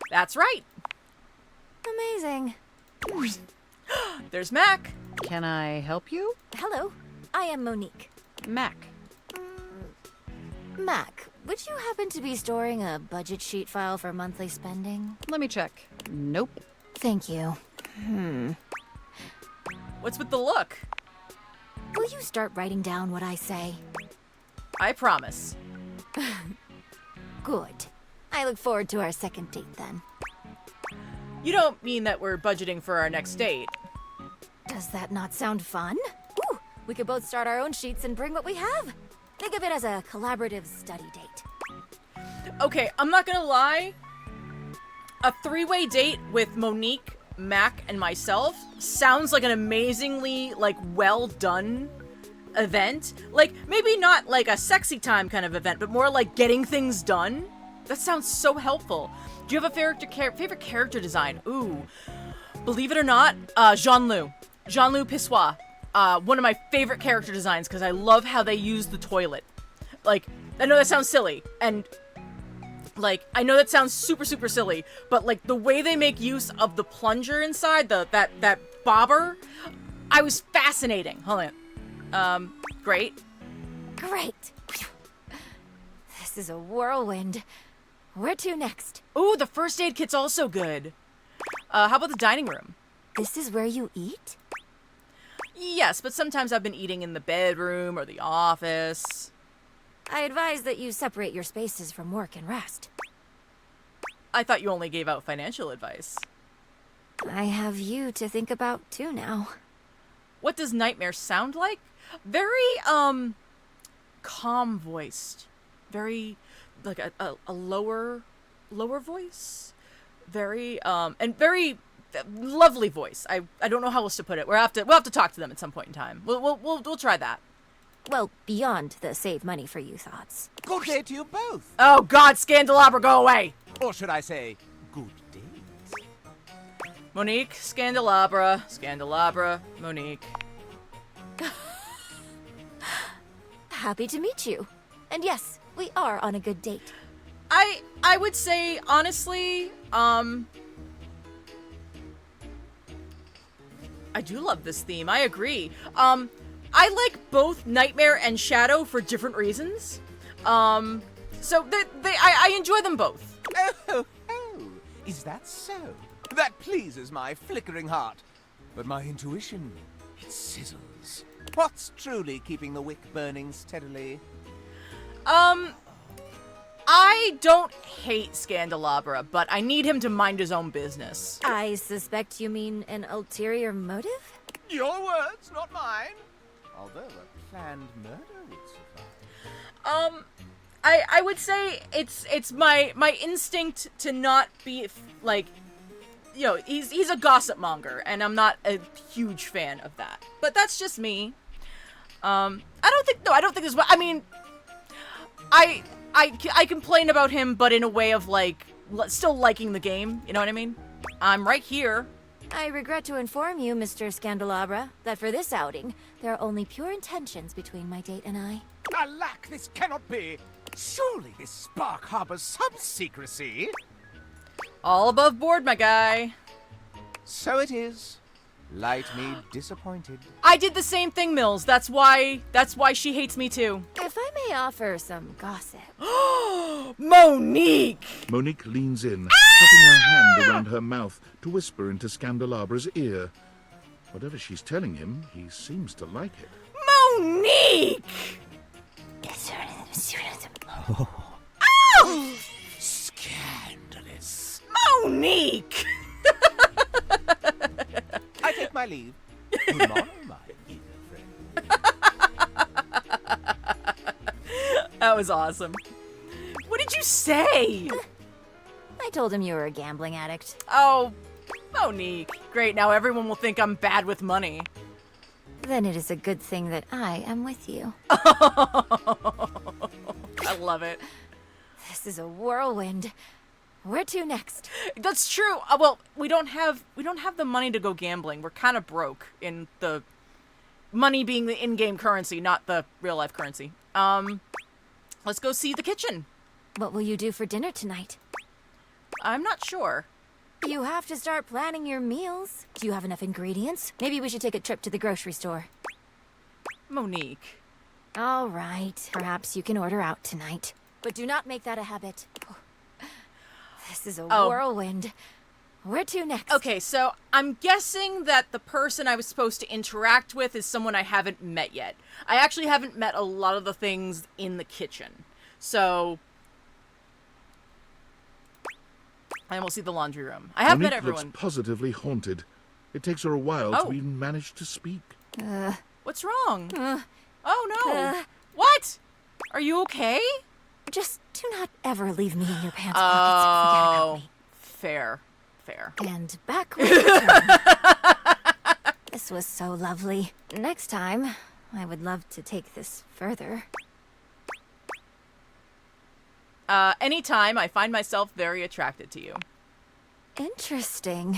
That's right. Amazing. There's Mac. Can I help you? Hello. I am Monique. Mac. Mac, would you happen to be storing a budget sheet file for monthly spending? Let me check. Nope. Thank you. What's with the look? Will you start writing down what I say? I promise. Good. I look forward to our second date then. You don't mean that we're budgeting for our next date? Does that not sound fun? Ooh, we could both start our own sheets and bring what we have. Think of it as a collaborative study date. Okay, I'm not gonna lie. A three-way date with Monique, Mac, and myself sounds like an amazingly, like, well-done event. Like, maybe not like a sexy time kind of event, but more like getting things done. That sounds so helpful. Do you have a favorite character design? Ooh. Believe it or not, Jean-Loup Pissois. One of my favorite character designs because I love how they use the toilet. Like, I know that sounds silly, and like, I know that sounds super, super silly, but like the way they make use of the plunger inside, that bobber, I was fascinating. Hold on. Great. Great. This is a whirlwind. Where to next? Ooh, the first aid kit's also good. How about the dining room? This is where you eat? Yes, but sometimes I've been eating in the bedroom or the office. I advise that you separate your spaces from work and rest. I thought you only gave out financial advice. I have you to think about too now. What does Nightmare sound like? Very, calm-voiced. Very, like a lower voice. Very, and very lovely voice. I don't know how else to put it. We'll have to talk to them at some point in time. We'll try that. Well, beyond the save money for you thoughts. Good day to you both. Oh God, Scandelabra, go away! Or should I say, good days? Monique, Scandelabra, Monique. Happy to meet you. And yes, we are on a good date. I would say, honestly, I do love this theme. I agree. I like both Nightmare and Shadow for different reasons. So I enjoy them both. Oh, is that so? That pleases my flickering heart. But my intuition, it sizzles. What's truly keeping the wick burning steadily? I don't hate Scandelabra, but I need him to mind his own business. I suspect you mean an ulterior motive? Your words, not mine. Although a planned murder would suffice. I would say it's my instinct to not be like, you know, he's a gossip monger, and I'm not a huge fan of that. But that's just me. I don't think this. I mean, I complain about him, but in a way of like still liking the game. You know what I mean? I'm right here. I regret to inform you, Mr. Scandelabra, that for this outing, there are only pure intentions between my date and I. Alack, this cannot be. Surely this spark harbors some secrecy. All above board, my guy. So it is. Light me disappointed. I did the same thing, Mills. That's why she hates me too. If I may offer some gossip. Monique! Monique leans in, putting her hand around her mouth to whisper into Scandelabra's ear. Whatever she's telling him, he seems to like it. Monique! Oh. Scandalous. Monique! I take my leave. Tomorrow, my evil friend. That was awesome. What did you say? I told him you were a gambling addict. Oh, Monique. Great, now everyone will think I'm bad with money. Then it is a good thing that I am with you. I love it. This is a whirlwind. Where to next? That's true. Well, we don't have the money to go gambling. We're kind of broke in the money being the in-game currency, not the real-life currency. Let's go see the kitchen. What will you do for dinner tonight? I'm not sure. You have to start planning your meals. Do you have enough ingredients? Maybe we should take a trip to the grocery store. Monique. All right. Perhaps you can order out tonight. But do not make that a habit. This is a whirlwind. Where to next? Okay, so I'm guessing that the person I was supposed to interact with is someone I haven't met yet. I actually haven't met a lot of the things in the kitchen. So and we'll see the laundry room. I have Monique met everyone. looks positively haunted. It takes her a while to even manage to speak. What's wrong? Oh no. What? Are you okay? Just do not ever leave me in your pants pockets and forget about me. Fair. And back with the turn. This was so lovely. Next time, I would love to take this further. Anytime I find myself very attracted to you. Interesting.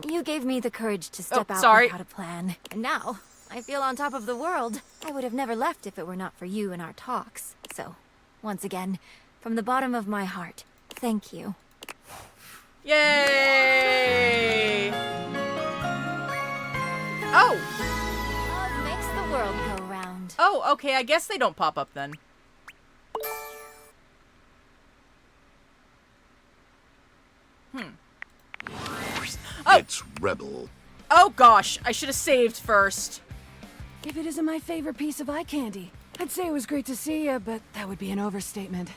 You gave me the courage to step out without a plan. And now, I feel on top of the world. I would have never left if it were not for you and our talks. So, once again, from the bottom of my heart, thank you. Yay! Oh! Love makes the world go round. Oh, okay, I guess they don't pop up then. Oh. It's Rebel. Oh gosh, I should have saved first. If it isn't my favorite piece of eye candy, I'd say it was great to see you, but that would be an overstatement.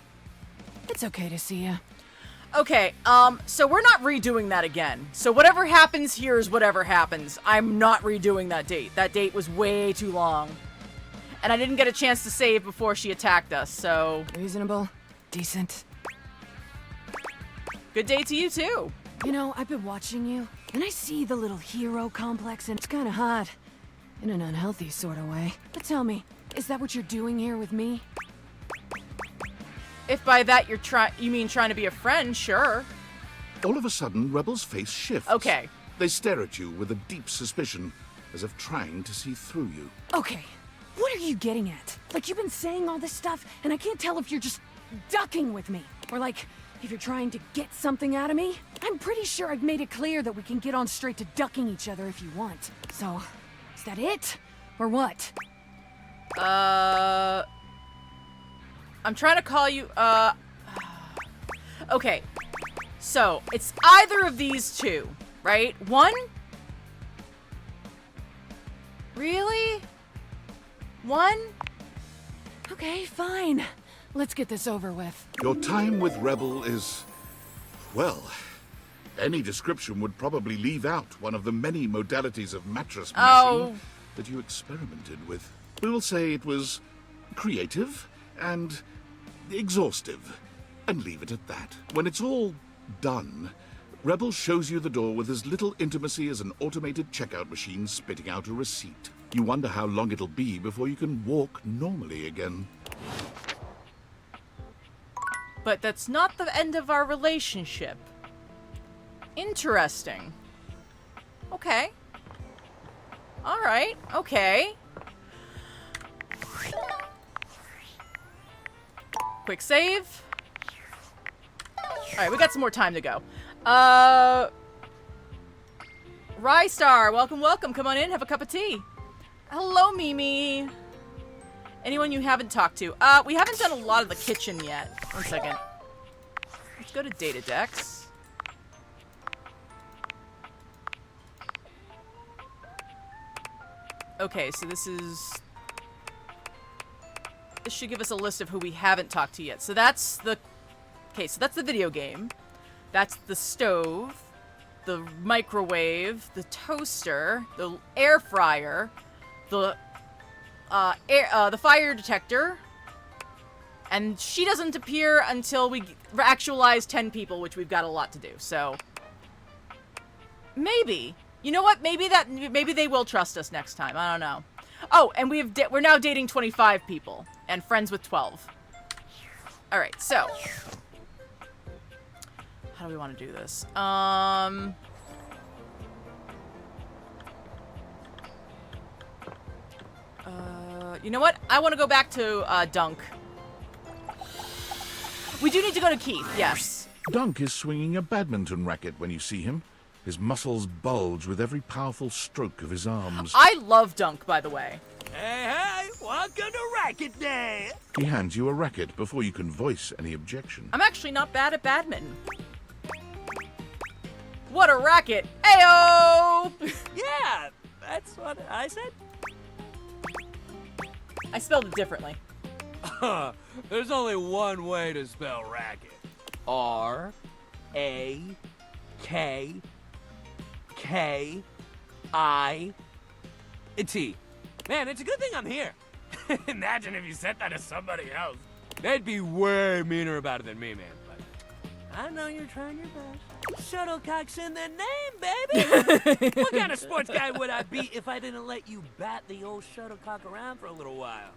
It's okay to see you. Okay, so we're not redoing that again. So whatever happens here is whatever happens. I'm not redoing that date. That date was way too long. And I didn't get a chance to save before she attacked us, so... Reasonable. Decent. Good day to you, too. You know, I've been watching you, and I see the little hero complex, and it's kind of hot. In an unhealthy sort of way. But tell me, is that what you're doing here with me? If by that you mean trying to be a friend, sure. All of a sudden, Rebel's face shifts. Okay. They stare at you with a deep suspicion, as if trying to see through you. Okay, what are you getting at? Like, you've been saying all this stuff, and I can't tell if you're just ducking with me, or like, if you're trying to get something out of me. I'm pretty sure I've made it clear that we can get on straight to ducking each other if you want. So, is that it? Or what? I'm trying to call you, okay. So, it's either of these two, right? One? Really? One? Okay, fine. Let's get this over with. Your time with Rebel is, well, any description would probably leave out one of the many modalities of mattress mashing that you experimented with. We will say it was creative and exhaustive, and leave it at that. When it's all done, Rebel shows you the door with as little intimacy as an automated checkout machine spitting out a receipt. You wonder how long it'll be before you can walk normally again. But that's not the end of our relationship. Interesting. Okay. Alright, okay. Quick save. Alright, we got some more time to go. Rystar, welcome, welcome. Come on in, have a cup of tea. Hello, Mimi. Anyone you haven't talked to? We haven't done a lot of the kitchen yet. One second. Let's go to Datadex. Okay, so this should give us a list of who we haven't talked to yet. So that's the... Okay, so that's the video game. That's the stove, the microwave, the toaster, the air fryer, the fire detector. And she doesn't appear until we actualize 10 people, which we've got a lot to do. So maybe. You know what? Maybe they will trust us next time. I don't know. Oh, and we're now dating 25 people and friends with 12. All right, so how do we want to do this? You know what? I want to go back to Dunk. We do need to go to Keith. Yes. Dunk is swinging a badminton racket when you see him. His muscles bulge with every powerful stroke of his arms. I love Dunk, by the way. Hey, welcome to Racket Day! He hands you a racket before you can voice any objection. I'm actually not bad at badminton. What a racket! Ayo! Yeah, that's what I said. I spelled it differently. There's only one way to spell racket. R-A-K-K-I-T. Man, it's a good thing I'm here. Imagine if you said that to somebody else. They'd be way meaner about it than me, man. But I know you're trying your best. Shuttlecock's in the name, baby! What kind of sports guy would I be if I didn't let you bat the old shuttlecock around for a little while?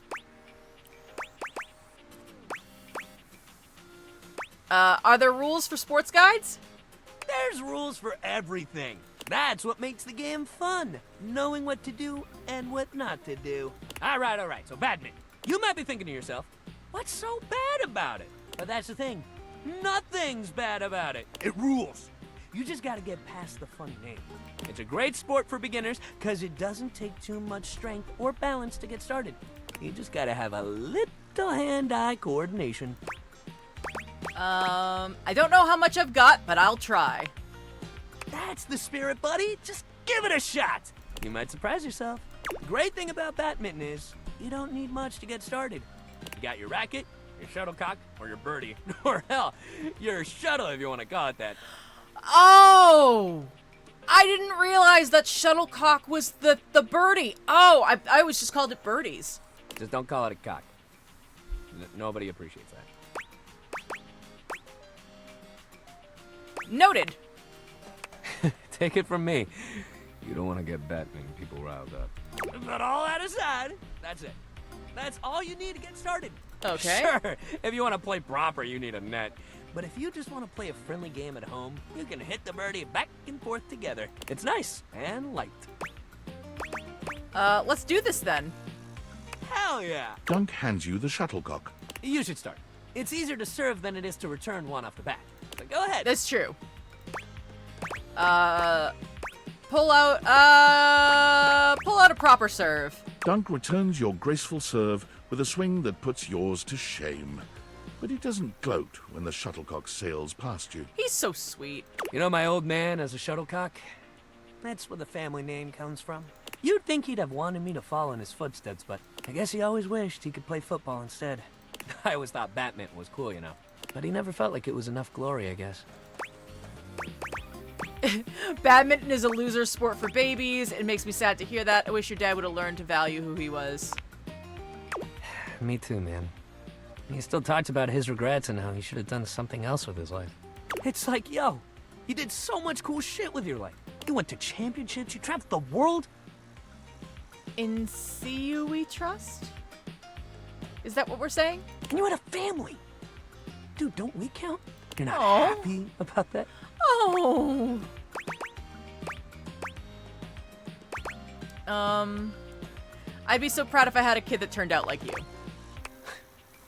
Are there rules for sports guides? There's rules for everything. That's what makes the game fun. Knowing what to do and what not to do. All right. So badminton. You might be thinking to yourself, what's so bad about it? But that's the thing. Nothing's bad about it. It rules. You just gotta get past the funny name. It's a great sport for beginners because it doesn't take too much strength or balance to get started. You just gotta have a little hand-eye coordination. I don't know how much I've got, but I'll try. That's the spirit, buddy. Just give it a shot. You might surprise yourself. The great thing about badminton is you don't need much to get started. You got your racket, your shuttlecock, or your birdie, or hell, your shuttle if you want to call it that. Oh! I didn't realize that shuttlecock was the birdie. Oh, I always just called it birdies. Just don't call it a cock. Nobody appreciates that. Noted. Take it from me. You don't want to get badminton people riled up. But all that aside, that's it. That's all you need to get started. Okay. Sure, if you want to play proper, you need a net. But if you just want to play a friendly game at home, you can hit the birdie back and forth together. It's nice and light. Let's do this then. Hell yeah. Dunk hands you the shuttlecock. You should start. It's easier to serve than it is to return one off the bat. So go ahead. That's true. Pull out a proper serve. Dunk returns your graceful serve with a swing that puts yours to shame. But he doesn't gloat when the shuttlecock sails past you. He's so sweet. You know my old man as a shuttlecock? That's where the family name comes from. You'd think he'd have wanted me to follow in his footsteps, but I guess he always wished he could play football instead. I always thought Batman was cool, you know. But he never felt like it was enough glory, I guess. Badminton is a loser sport for babies. It makes me sad to hear that. I wish your dad would have learned to value who he was. Me too, man. He still talks about his regrets and how he should have done something else with his life. It's like, yo, you did so much cool shit with your life. You went to championships, you traveled the world. In CU we trust? Is that what we're saying? And you had a family. Dude, don't we count? You're not Aw. happy about that? Oh. I'd be so proud if I had a kid that turned out like you.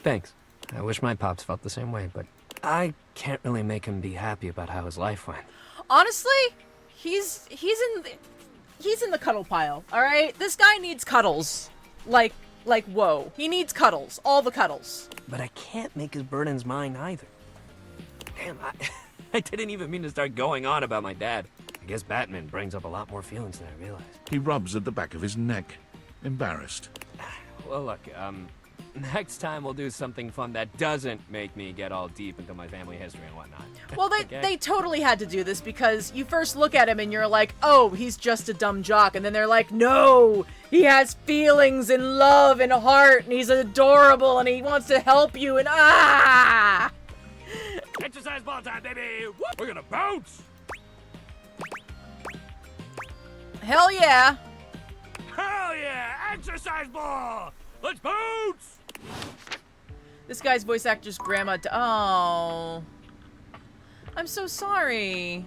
Thanks. I wish my pops felt the same way, but I can't really make him be happy about how his life went. Honestly, he's in the cuddle pile. All right, this guy needs cuddles. Like whoa, he needs cuddles, all the cuddles. But I can't make his burdens mine either. Damn, I didn't even mean to start going on about my dad. I guess Batman brings up a lot more feelings than I realized. He rubs at the back of his neck, embarrassed. Well, look, next time we'll do something fun that doesn't make me get all deep into my family history and whatnot. Well, Okay? they totally had to do this because you first look at him and you're like, oh, he's just a dumb jock. And then they're like, no, he has feelings and love and heart and he's adorable and he wants to help you and Exercise ball time, baby! Woo! We're gonna bounce! Hell yeah. Hell yeah! Exercise ball! Let's bounce! This guy's voice actor's grandma. Oh. I'm so sorry.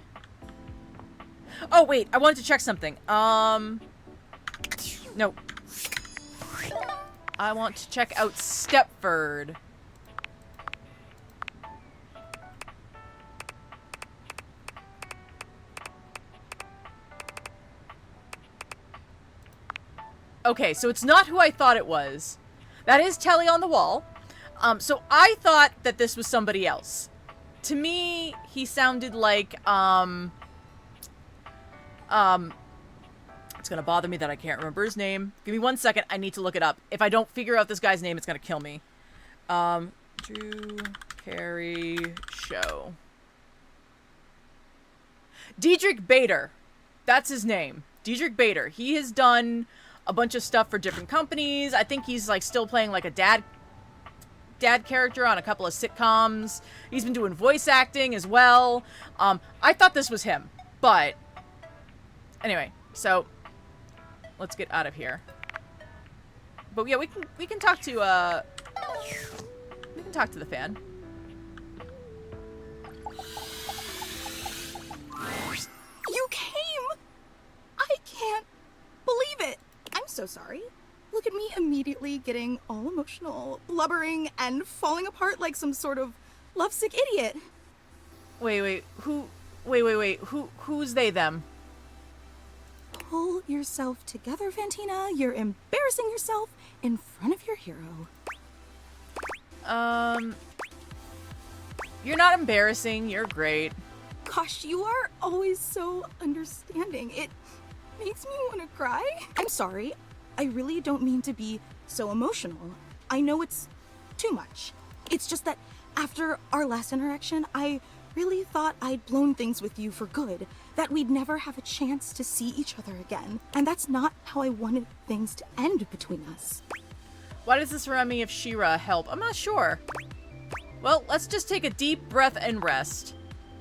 Oh, wait. I wanted to check something. No. I want to check out Stepford. Okay, so it's not who I thought it was. That is Telly on the wall. So I thought that this was somebody else. To me, he sounded like, it's gonna bother me that I can't remember his name. Give me 1 second, I need to look it up. If I don't figure out this guy's name, it's gonna kill me. Drew Carey Show. Diedrich Bader. That's his name. Diedrich Bader. He has done a bunch of stuff for different companies. I think he's like still playing like a dad character on a couple of sitcoms. He's been doing voice acting as well. I thought this was him, but anyway, so let's get out of here. But yeah, we can talk to the fan. You came! I can't believe it! I'm so sorry. Look at me immediately getting all emotional, blubbering, and falling apart like some sort of lovesick idiot. Wait, who's they, them? Pull yourself together, Fantina. You're embarrassing yourself in front of your hero. You're not embarrassing, you're great. Gosh, you are always so understanding. It makes me want to cry. I'm sorry. I really don't mean to be so emotional. I know it's too much. It's just that after our last interaction, I really thought I'd blown things with you for good, that we'd never have a chance to see each other again. And that's not how I wanted things to end between us. Why does this remind me of She-Ra help? I'm not sure. Well, let's just take a deep breath and rest.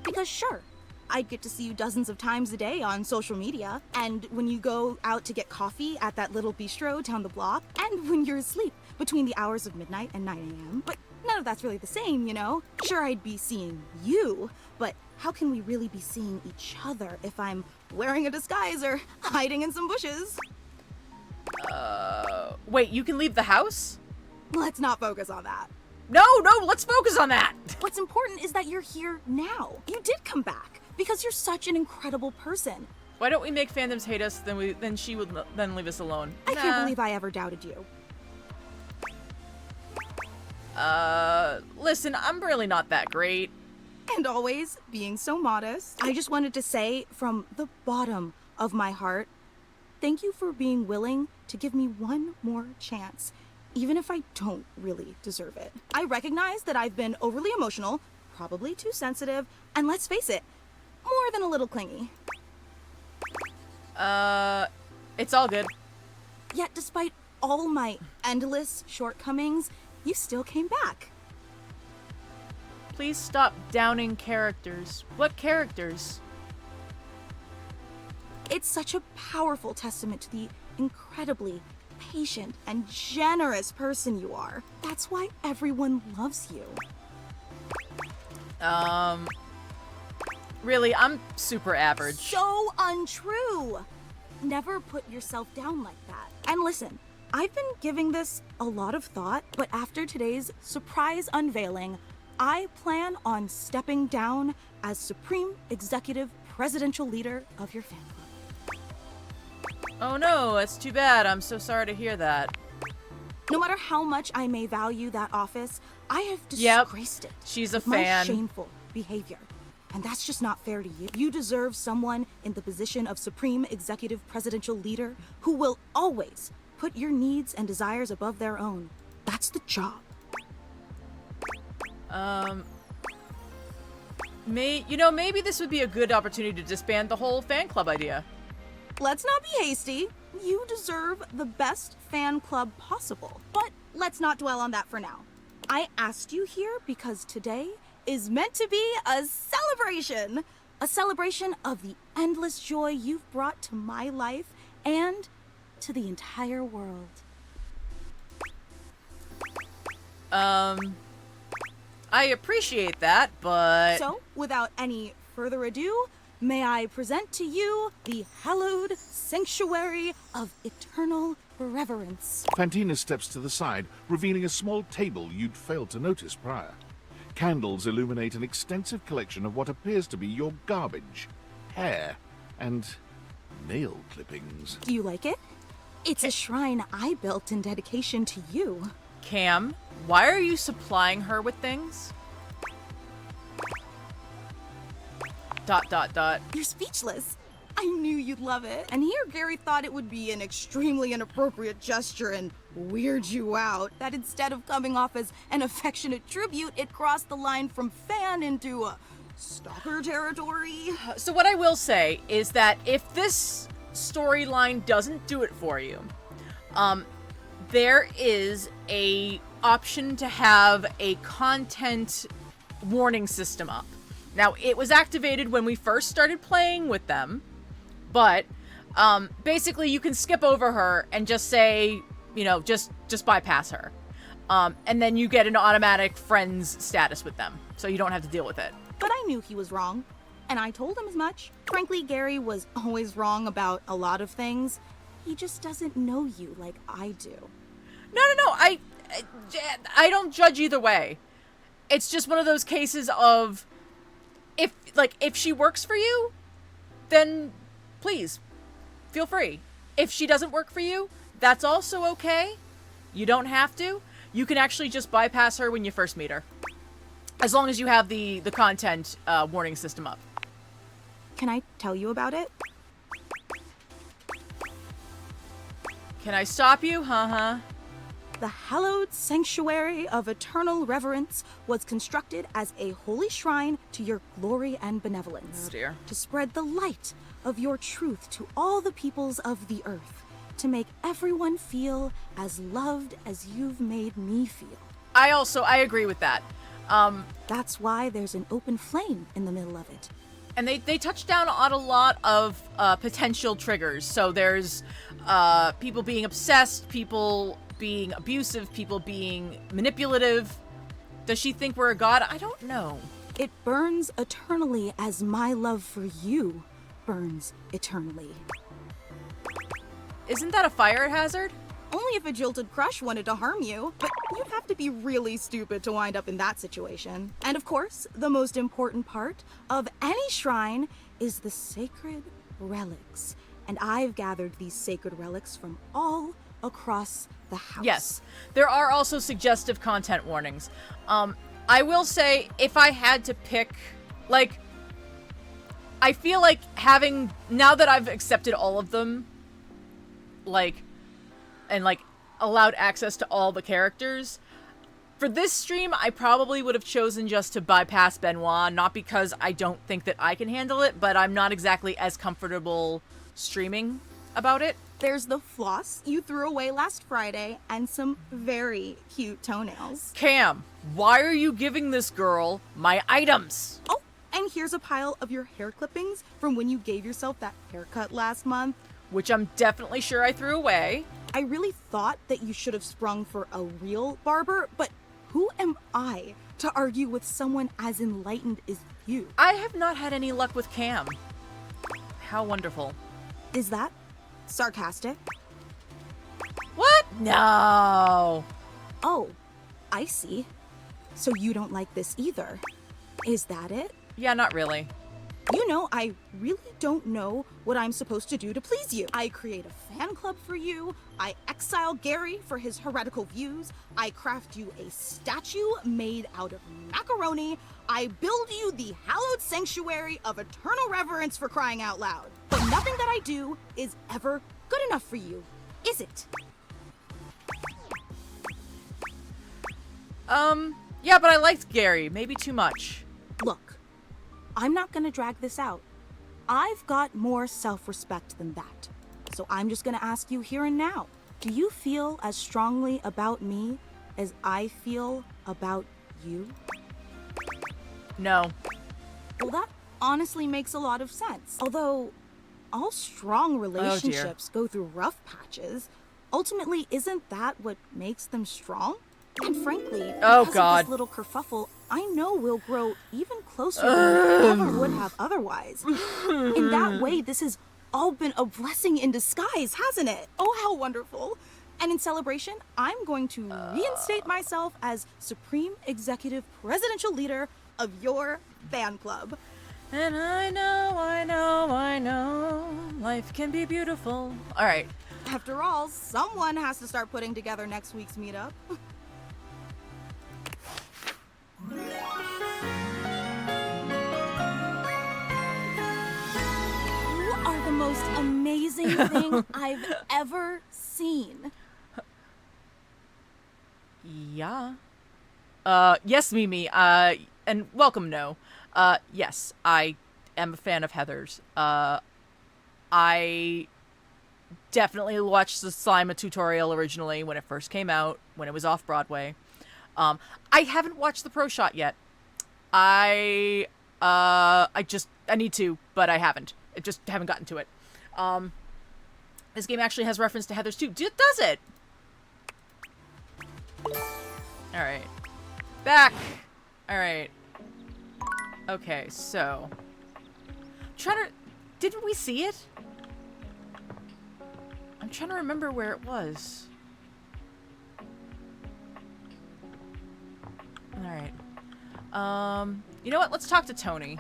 Because sure, I'd get to see you dozens of times a day on social media, and when you go out to get coffee at that little bistro down the block, and when you're asleep between the hours of midnight and 9 a.m. But none of that's really the same, you know? Sure, I'd be seeing you, but how can we really be seeing each other if I'm wearing a disguise or hiding in some bushes? Wait, you can leave the house? Let's not focus on that. No, let's focus on that! What's important is that you're here now. You did come back, because you're such an incredible person. Why don't we make fandoms hate us, then she would then leave us alone? I can't believe I ever doubted you. Listen, I'm really not that great. And always being so modest. I just wanted to say from the bottom of my heart, thank you for being willing to give me one more chance. even if I don't really deserve it. I recognize that I've been overly emotional, probably too sensitive, and let's face it, more than a little clingy. It's all good. Yet despite all my endless shortcomings, you still came back. Please stop downing characters. What characters? It's such a powerful testament to the incredibly patient and generous person you are. That's why everyone loves you. Really, I'm super average. So untrue! Never put yourself down like that. And listen, I've been giving this a lot of thought, but after today's surprise unveiling, I plan on stepping down as Supreme Executive Presidential Leader of your fan club. Oh no, that's too bad. I'm so sorry to hear that. No matter how much I may value that office, I have disgraced it. She's a with fan. My shameful behavior. And that's just not fair to you. You deserve someone in the position of Supreme Executive Presidential Leader who will always put your needs and desires above their own. That's the job. Maybe this would be a good opportunity to disband the whole fan club idea. Let's not be hasty. You deserve the best fan club possible. But let's not dwell on that for now. I asked you here because today is meant to be a celebration. A celebration of the endless joy you've brought to my life and to the entire world. I appreciate that, but... So, without any further ado, may I present to you the hallowed sanctuary of eternal reverence. Fantina steps to the side, revealing a small table you'd failed to notice prior. Candles illuminate an extensive collection of what appears to be your garbage, hair, and nail clippings. Do you like it? It's a shrine I built in dedication to you. Cam, why are you supplying her with things? ... You're speechless. I knew you'd love it. And here Gary thought it would be an extremely inappropriate gesture and weird you out, that instead of coming off as an affectionate tribute, it crossed the line from fan into stalker territory. So what I will say is that if this storyline doesn't do it for you, there is a option to have a content warning system up. Now, it was activated when we first started playing with them, but basically you can skip over her and just say, just bypass her. And then you get an automatic friends status with them, so you don't have to deal with it. But I knew he was wrong, and I told him as much. Frankly, Gary was always wrong about a lot of things. He just doesn't know you like I do. No, I don't judge either way. It's just one of those cases of, if she works for you, then please, feel free. If she doesn't work for you, that's also okay. You don't have to. You can actually just bypass her when you first meet her. As long as you have the content warning system up. Can I tell you about it? Can I stop you? The hallowed sanctuary of eternal reverence was constructed as a holy shrine to your glory and benevolence. Oh dear. To spread the light of your truth to all the peoples of the earth. To make everyone feel as loved as you've made me feel. I agree with that. That's why there's an open flame in the middle of it. And they touch down on a lot of potential triggers. So there's people being obsessed, people being abusive, people being manipulative. Does she think we're a god? I don't know. It burns eternally as my love for you burns eternally. Isn't that a fire hazard? Only if a jilted crush wanted to harm you, but you'd have to be really stupid to wind up in that situation. And of course, the most important part of any shrine is the sacred relics. And I've gathered these sacred relics from all across the house. Yes, there are also suggestive content warnings. I will say, if I had to pick, I feel like now that I've accepted all of them, and allowed access to all the characters. For this stream, I probably would have chosen just to bypass Benoit, not because I don't think that I can handle it, but I'm not exactly as comfortable streaming about it. There's the floss you threw away last Friday and some very cute toenails. Cam, why are you giving this girl my items? Oh, and here's a pile of your hair clippings from when you gave yourself that haircut last month. Which I'm definitely sure I threw away. I really thought that you should have sprung for a real barber, but who am I to argue with someone as enlightened as you? I have not had any luck with Cam. How wonderful. Is that sarcastic? What? No. Oh, I see. So you don't like this either. Is that it? Yeah, not really. You know, I really don't know what I'm supposed to do to please you. I create a fan club for you. I exile Gary for his heretical views. I craft you a statue made out of macaroni. I build you the hallowed sanctuary of eternal reverence, for crying out loud. But nothing that I do is ever good enough for you, is it? Yeah, but I liked Gary. Maybe too much. Look, I'm not gonna drag this out. I've got more self-respect than that. So I'm just gonna ask you here and now. Do you feel as strongly about me as I feel about you? No. Well, that honestly makes a lot of sense. Although, all strong relationships go through rough patches. Ultimately, isn't that what makes them strong? And frankly, because of this little kerfuffle, I know we'll grow even closer than we ever would have otherwise. In that way, this has all been a blessing in disguise, hasn't it? Oh, how wonderful. And in celebration, I'm going to reinstate myself as Supreme Executive Presidential Leader of your fan club. And I know, life can be beautiful. All right. After all, someone has to start putting together next week's meetup. You are the most amazing thing I've ever seen. Yeah. Yes, Mimi. And welcome, No. Yes, I am a fan of Heather's. I definitely watched the Slima tutorial originally when it first came out, when it was off Broadway. I haven't watched the Pro Shot yet. I need to, but I haven't. I just haven't gotten to it. This game actually has reference to Heather's too. Does it? Alright. Back! Alright. Okay, so... Didn't we see it? I'm trying to remember where it was. Alright. You know what? Let's talk to Tony.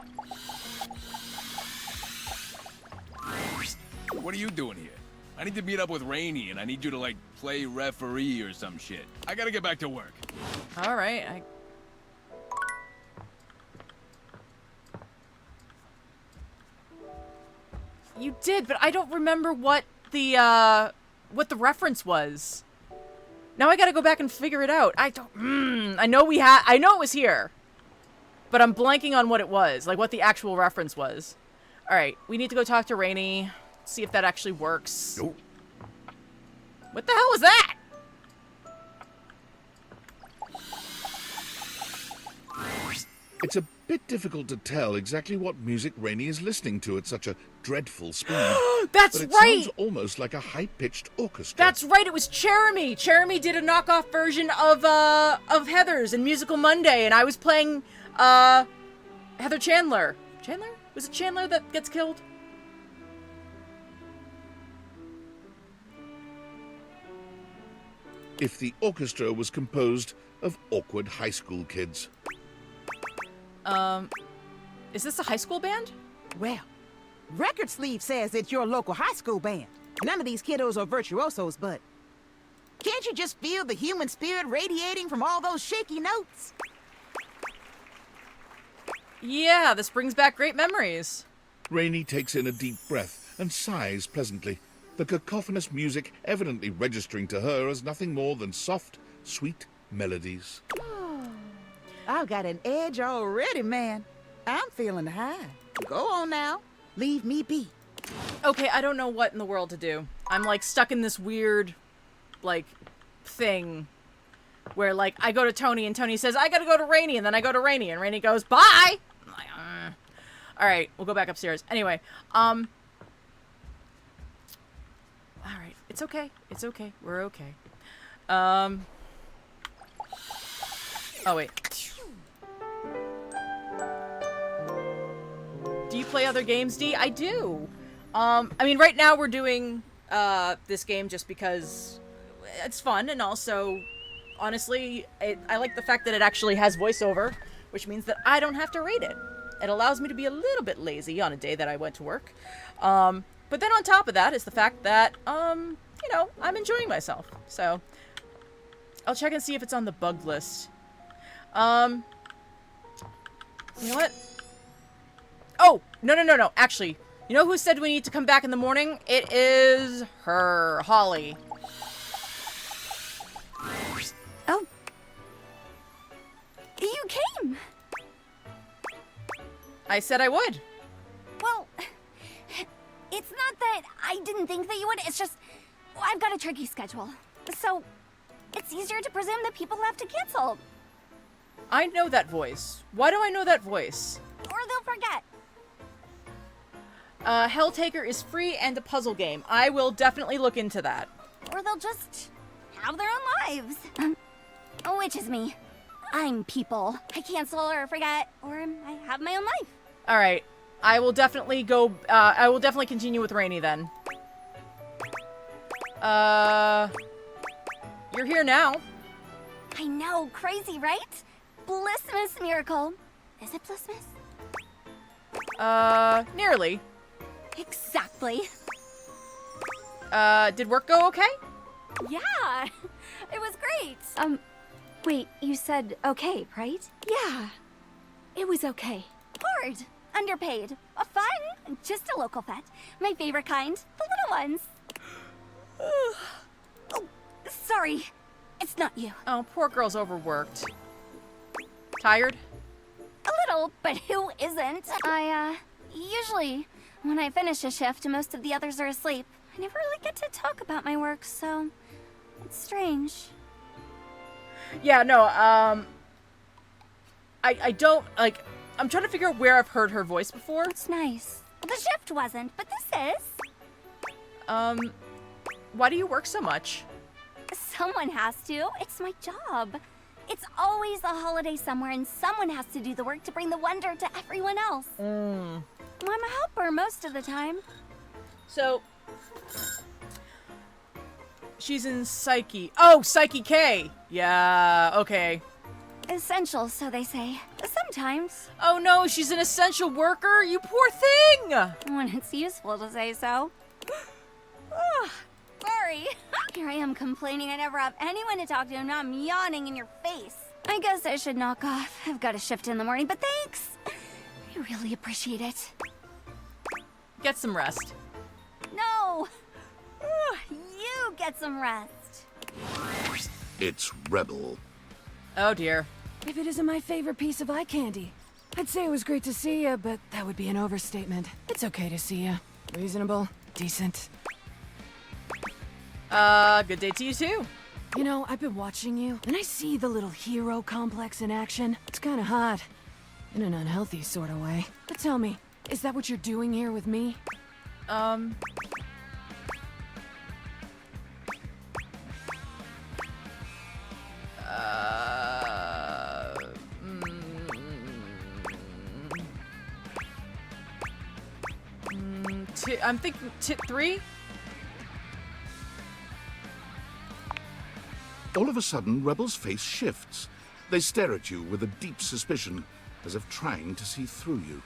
What are you doing here? I need to meet up with Rainey, and I need you to, like, play referee or some shit. I gotta get back to work. Alright, You did, but I don't remember what the reference was. Now I gotta go back and figure it out. I know it was here. But I'm blanking on what it was, like what the actual reference was. Alright, we need to go talk to Rainey, see if that actually works. Nope. What the hell was that? It's a bit difficult to tell exactly what music Rainey is listening to at such a dreadful speed. That's but it right! sounds almost like a high-pitched orchestra. That's right, it was Cherami! Cherami did a knockoff version of Heather's in Musical Monday, and I was playing, Heather Chandler. Chandler? Was it Chandler that gets killed? If the orchestra was composed of awkward high school kids. Is this a high school band? Well, Record Sleeve says it's your local high school band. None of these kiddos are virtuosos, but can't you just feel the human spirit radiating from all those shaky notes? Yeah, this brings back great memories. Rainey takes in a deep breath and sighs pleasantly. the cacophonous music evidently registering to her as nothing more than soft, sweet melodies. I've got an edge already, man. I'm feeling high. Go on now. Leave me be. Okay, I don't know what in the world to do. I'm, like, stuck in this weird, like, thing where, like, I go to Tony and Tony says, I gotta go to Rainy, and then I go to Rainy, and Rainy goes, bye! I'm like, Alright, we'll go back upstairs. Anyway, alright, it's okay. It's okay. We're okay. Oh, wait. Do you play other games, D? I do. I mean, right now we're doing, this game just because it's fun, and also, honestly, I like the fact that it actually has voiceover, which means that I don't have to read it. It allows me to be a little bit lazy on a day that I went to work. But then on top of that is the fact that, you know, I'm enjoying myself. So, I'll check and see if it's on the bug list. You know what? Oh, no. Actually, you know who said we need to come back in the morning? It is her, Holly. Oh. You came. I said I would. Well, it's not that I didn't think that you would. It's just, I've got a tricky schedule. So, it's easier to presume that people have to cancel. I know that voice. Why do I know that voice? Or they'll forget. Helltaker is free and a puzzle game. I will definitely look into that. Or they'll just have their own lives. Which is me. I'm people. I cancel or forget, or I have my own life. Alright. I will definitely go, I will definitely continue with Rainy then. You're here now. I know, crazy, right? Blissmas miracle. Is it Blissmas? Nearly. Exactly. Did work go okay? Yeah, it was great. Wait, you said okay, right? Yeah, it was okay. Hard, underpaid, fun, just a local pet. My favorite kind, the little ones. Oh, sorry, it's not you. Oh, poor girl's overworked. Tired? A little, but who isn't? Usually, when I finish a shift, most of the others are asleep. I never really get to talk about my work, so it's strange. Yeah, no, I don't, like, I'm trying to figure out where I've heard her voice before. It's nice. The shift wasn't, but this is. Why do you work so much? Someone has to. It's my job. It's always a holiday somewhere, and someone has to do the work to bring the wonder to everyone else. I'm a helper most of the time. So, she's in Psyche. Oh, Psyche K! Yeah, okay. Essential, so they say. Sometimes. Oh no, she's an essential worker? You poor thing! When it's useful to say so. Sorry. Here I am complaining I never have anyone to talk to, and now I'm yawning in your face. I guess I should knock off. I've got a shift in the morning, but thanks. I really appreciate it. Get some rest. No! You get some rest. It's Rebel. Oh dear. If it isn't my favorite piece of eye candy. I'd say it was great to see you, but that would be an overstatement. It's okay to see you. Reasonable, decent. Good day to you too. You know, I've been watching you, and I see the little hero complex in action. It's kinda hot. In an unhealthy sort of way. But tell me, is that what you're doing here with me? I'm thinking tit 3? All of a sudden, Rebel's face shifts. They stare at you with a deep suspicion, as if trying to see through you.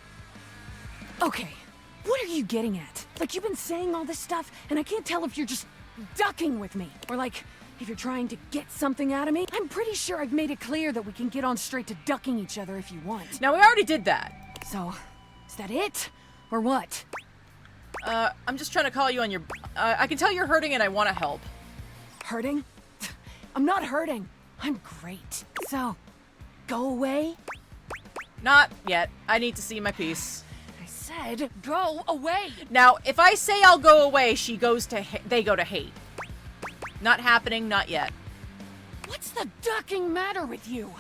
Okay, what are you getting at? Like, you've been saying all this stuff, and I can't tell if you're just ducking with me, or like, if you're trying to get something out of me. I'm pretty sure I've made it clear that we can get on straight to ducking each other if you want. Now, we already did that. So, is that it? Or what? I'm just trying to call you on your... I can tell you're hurting and I want to help. Hurting? I'm not hurting. I'm great. So, go away? Not yet. I need to see my piece. I said, go away! Now, if I say I'll go away, she goes to... they go to hate. Not happening, not yet. What's the ducking matter with you?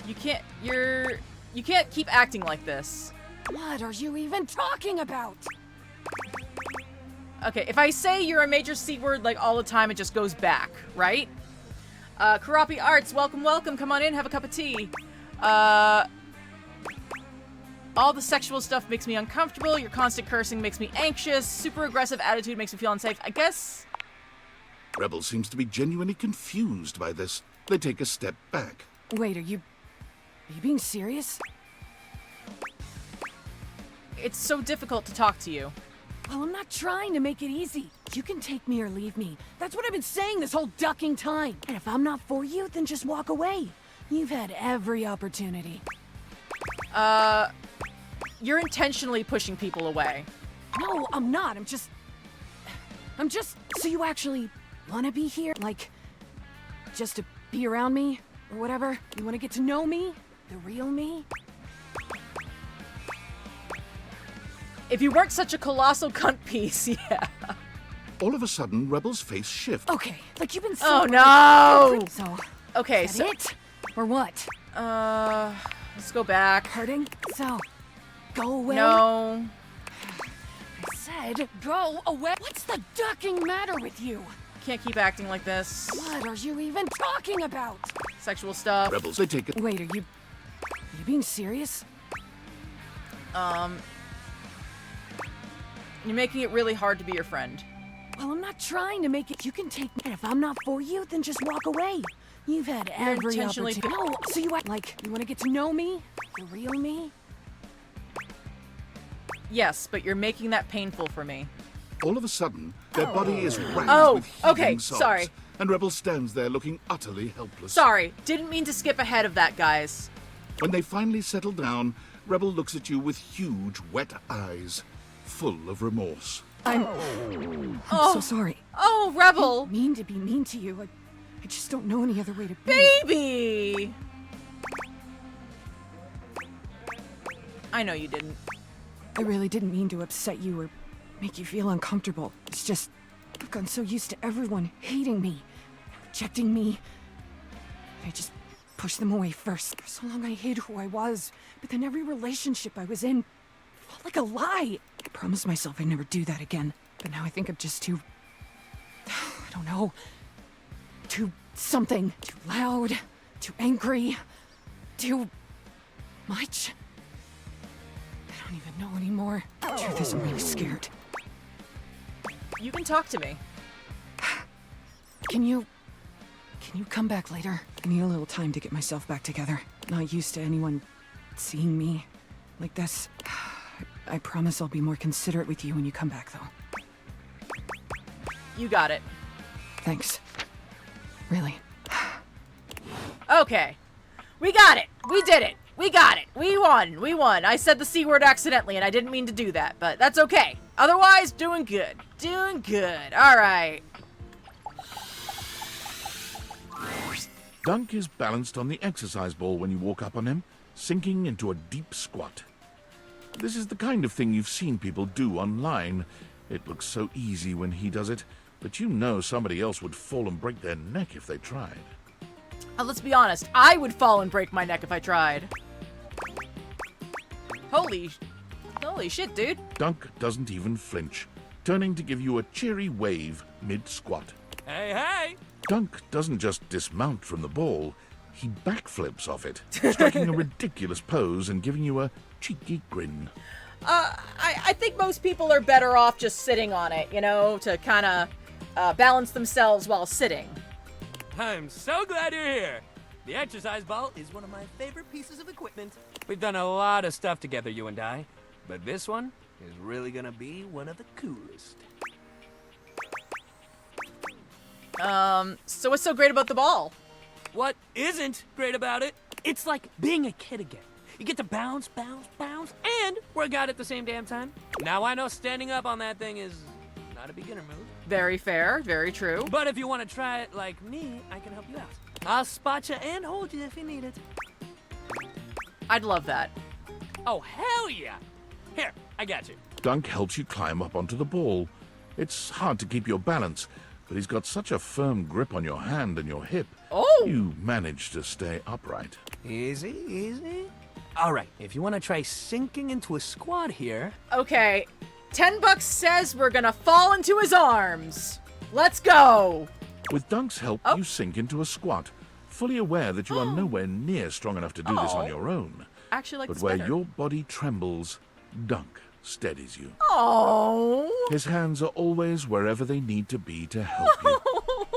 You can't... You can't keep acting like this. What are you even talking about? Okay, if I say you're a major C word like all the time, it just goes back, right? Karapi Arts, welcome, welcome. Come on in, have a cup of tea. All the sexual stuff makes me uncomfortable. Your constant cursing makes me anxious. Super aggressive attitude makes me feel unsafe. I guess... Rebel seems to be genuinely confused by this. They take a step back. Wait, are you being serious? It's so difficult to talk to you. Well, I'm not trying to make it easy. You can take me or leave me. That's what I've been saying this whole ducking time. And if I'm not for you, then just walk away. You've had every opportunity. You're intentionally pushing people away. No, I'm not. I'm just... So you actually want to be here? Like, just to be around me? Or whatever? You want to get to know me? The real me? If you weren't such a colossal cunt piece, yeah. All of a sudden, Rebel's face shifts. Okay, like you've been so... Oh, no! So... Okay, is that so... it? Or what? Let's go back. Hurting? So, go away? No. I said, go away. What's the ducking matter with you? Can't keep acting like this. What are you even talking about? Sexual stuff. Rebels, they take it. Wait, are you being serious? You're making it really hard to be your friend. Well, I'm not trying to make it. You can take me. And if I'm not for you, then just walk away. You've had every opportunity. No, so you act like you want to get to know me? The real me? Yes, but you're making that painful for me. All of a sudden, their body is racked with heaving sobs, sorry. And Rebel stands there looking utterly helpless. Sorry, didn't mean to skip ahead of that, guys. When they finally settle down, Rebel looks at you with huge, wet eyes, full of remorse. I'm so sorry. Oh, Rebel! I didn't mean to be mean to you. I just don't know any other way to be. Baby! I know you didn't. I really didn't mean to upset you or make you feel uncomfortable. It's just, I've gotten so used to everyone hating me, rejecting me. I just pushed them away first. For so long I hid who I was, but then every relationship I was in felt like a lie. I promised myself I'd never do that again, but now I think I'm just too... I don't know. Too something. Too loud. Too angry. Too much. I don't even know anymore. The truth is, I'm really scared. You can talk to me. Can you come back later? I need a little time to get myself back together. Not used to anyone seeing me like this. I promise I'll be more considerate with you when you come back, though. You got it. Thanks. Really. Okay. We got it. We did it. We got it. We won. We won. I said the C word accidentally, and I didn't mean to do that, but that's okay. Otherwise, doing good. Doing good. All right. Dunk is balanced on the exercise ball when you walk up on him, sinking into a deep squat. This is the kind of thing you've seen people do online. It looks so easy when he does it, but you know somebody else would fall and break their neck if they tried. Let's be honest. I would fall and break my neck if I tried. Holy shit, dude. Dunk doesn't even flinch, turning to give you a cheery wave mid-squat. Hey, hey! Dunk doesn't just dismount from the ball, he backflips off it, striking a ridiculous pose and giving you a cheeky grin. I think most people are better off just sitting on it, you know, to kind of balance themselves while sitting. I'm so glad you're here. The exercise ball is one of my favorite pieces of equipment. We've done a lot of stuff together, you and I, but this one is really gonna be one of the coolest. So what's so great about the ball? What isn't great about it? It's like being a kid again. You get to bounce, bounce, bounce, and work out at the same damn time. Now I know standing up on that thing is not a beginner move. Very fair, very true. But if you want to try it like me, I can help you out. I'll spot you and hold you if you need it. I'd love that. Oh, hell yeah! Here, I got you. Dunk helps you climb up onto the ball. It's hard to keep your balance, but he's got such a firm grip on your hand and your hip. Oh! You manage to stay upright. Easy, easy. All right, if you want to try sinking into a squat here. Okay, $10 says we're gonna fall into his arms. Let's go! With Dunk's help, you sink into a squat, fully aware that you are nowhere near strong enough to do this on your own. Actually, like But this where better. your body trembles, Dunk steadies you. Oh. His hands are always wherever they need to be to help you,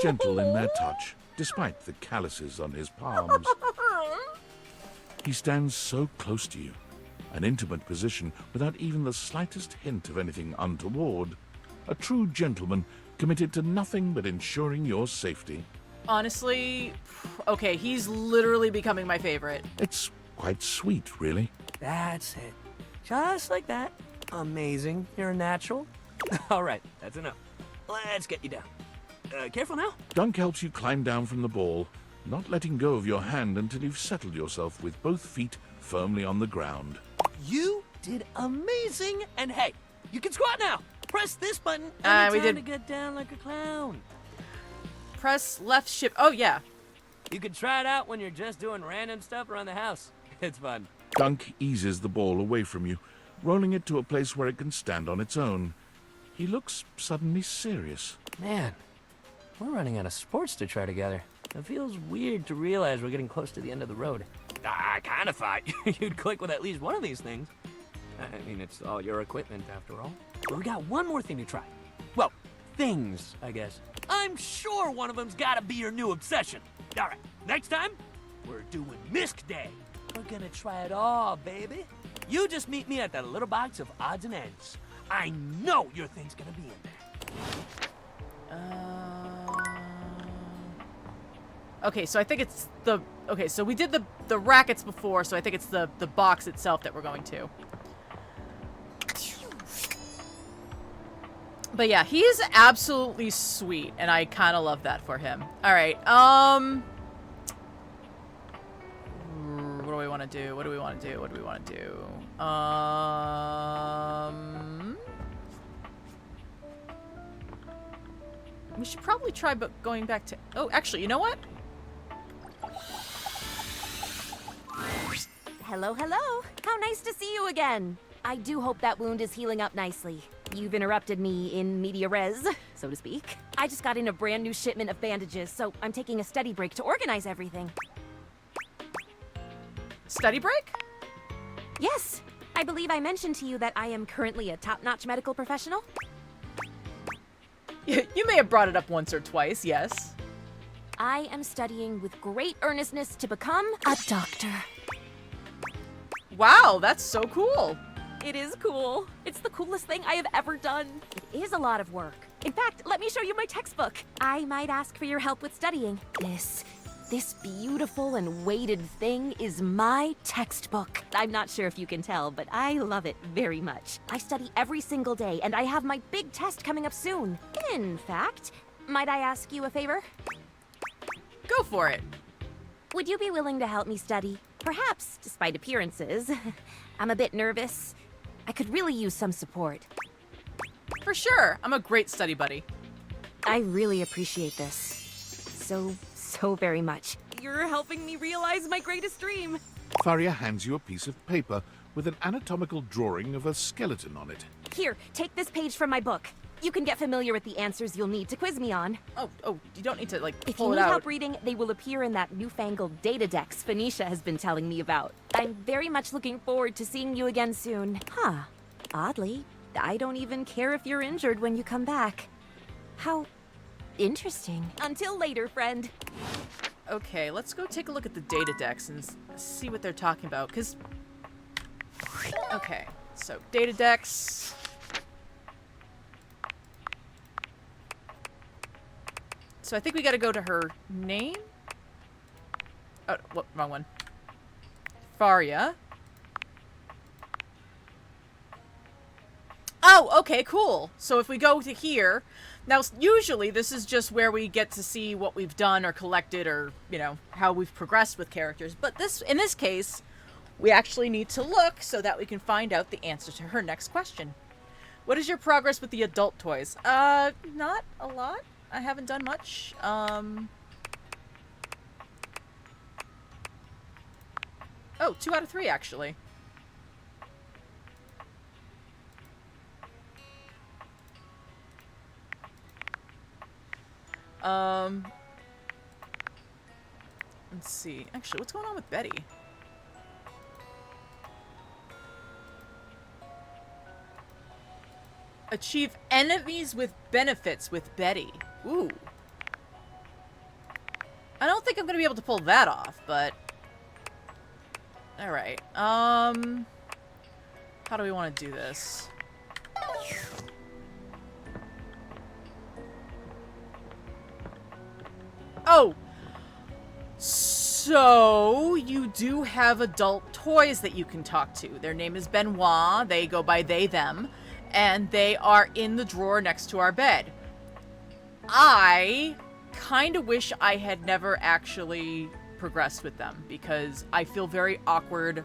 gentle in their touch, despite the calluses on his palms. He stands so close to you, an intimate position without even the slightest hint of anything untoward. A true gentleman committed to nothing but ensuring your safety. Honestly, okay, he's literally becoming my favorite. It's quite sweet, really. That's it. Just like that. Amazing. You're a natural. All right, that's enough. Let's get you down. Careful now. Dunk helps you climb down from the ball, not letting go of your hand until you've settled yourself with both feet firmly on the ground. You did amazing. And hey, you can squat now. Press this button we anytime did- to get down like a clown. Press left shift. Oh, yeah. You can try it out when you're just doing random stuff around the house. It's fun. Dunk eases the ball away from you, rolling it to a place where it can stand on its own. He looks suddenly serious. Man, we're running out of sports to try together. It feels weird to realize we're getting close to the end of the road. I kind of thought you'd click with at least one of these things. I mean, it's all your equipment after all. But we got one more thing to try. Well, things, I guess. I'm sure one of them's gotta be your new obsession. All right, next time, we're doing Misc Day. We're gonna try it all, baby. You just meet me at that little box of odds and ends. I know your thing's gonna be in there. Okay, so I think it's the... Okay, so we did the rackets before, so I think it's the box itself that we're going to. But yeah, he is absolutely sweet, and I kind of love that for him. All right, what do we want to do? What do we want to do? What do we want to do? We should probably try going back to... Oh, actually, you know what? Hello, hello. How nice to see you again. I do hope that wound is healing up nicely. You've interrupted me in media res, so to speak. I just got in a brand new shipment of bandages, so I'm taking a study break to organize everything. Study break? Yes. I believe I mentioned to you that I am currently a top-notch medical professional. You may have brought it up once or twice, yes. I am studying with great earnestness to become a doctor. Wow, that's so cool. It is cool. It's the coolest thing I have ever done. It is a lot of work. In fact, let me show you my textbook. I might ask for your help with studying. This beautiful and weighted thing is my textbook. I'm not sure if you can tell, but I love it very much. I study every single day, and I have my big test coming up soon. In fact, might I ask you a favor? Go for it. Would you be willing to help me study? Perhaps, despite appearances. I'm a bit nervous. I could really use some support. For sure. I'm a great study buddy. I really appreciate this. So very much. You're helping me realize my greatest dream. Faria hands you a piece of paper with an anatomical drawing of a skeleton on it. Here, take this page from my book. You can get familiar with the answers you'll need to quiz me on. Oh, you don't need to, like, If pull you it need out. help reading, they will appear in that newfangled data decks Phoenicia has been telling me about. I'm very much looking forward to seeing you again soon. Huh. Oddly, I don't even care if you're injured when you come back. How interesting. Until later, friend. Okay, let's go take a look at the data decks and see what they're talking about, because... Okay, so data decks... So I think we gotta go to her name? Oh, wrong one. Faria. Oh, okay, cool. So if we go to here, now usually this is just where we get to see what we've done or collected or, you know, how we've progressed with characters. But in this case, we actually need to look so that we can find out the answer to her next question. What is your progress with the adult toys? Not a lot. I haven't done much. Oh, 2 out of 3, actually. Let's see. Actually, what's going on with Betty? Achieve enemies with benefits with Betty. Ooh. I don't think I'm gonna be able to pull that off, but... Alright. How do we want to do this? Oh! So, you do have adult toys that you can talk to. Their name is Benoit. They go by they, them. And they are in the drawer next to our bed. I kind of wish I had never actually progressed with them because I feel very awkward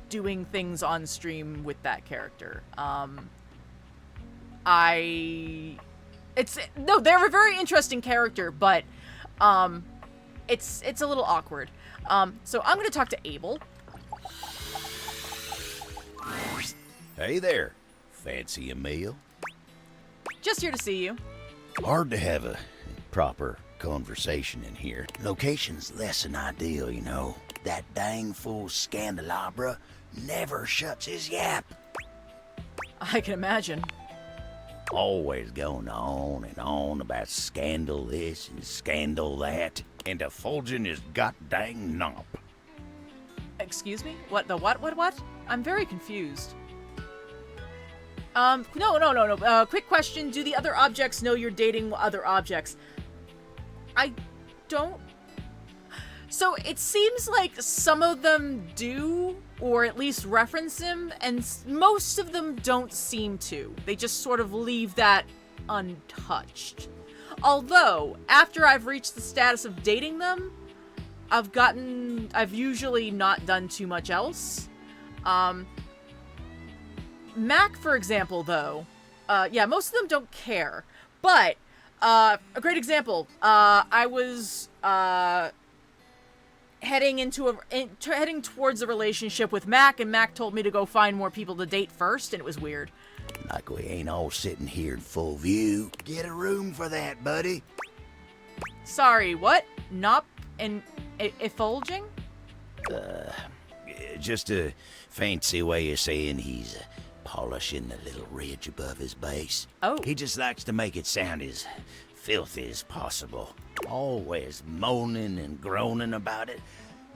doing things on stream with that character. They're a very interesting character, but it's a little awkward. So I'm gonna talk to Abel. Hey there. Fancy a meal? Just here to see you. Hard to have a proper conversation in here. Location's less than ideal, you know. That dang fool Scandelabra never shuts his yap. I can imagine. Always going on and on about scandal this and scandal that, and effulging his goddamn nomp. Excuse me? What? The what? What? I'm very confused. No. Quick question. Do the other objects know you're dating other objects? I don't... So it seems like some of them do, or at least reference him, and most of them don't seem to. They just sort of leave that untouched. Although, after I've reached the status of dating them, I've usually not done too much else. Mac, for example, though, yeah, most of them don't care. But, a great example, I was, heading towards a relationship with Mac, and Mac told me to go find more people to date first, and it was weird. Like we ain't all sitting here in full view. Get a room for that, buddy. Sorry, what? Nop and effulging? Just a fancy way of saying he's polishing the little ridge above his base. Oh. He just likes to make it sound as filthy as possible. Always moaning and groaning about it,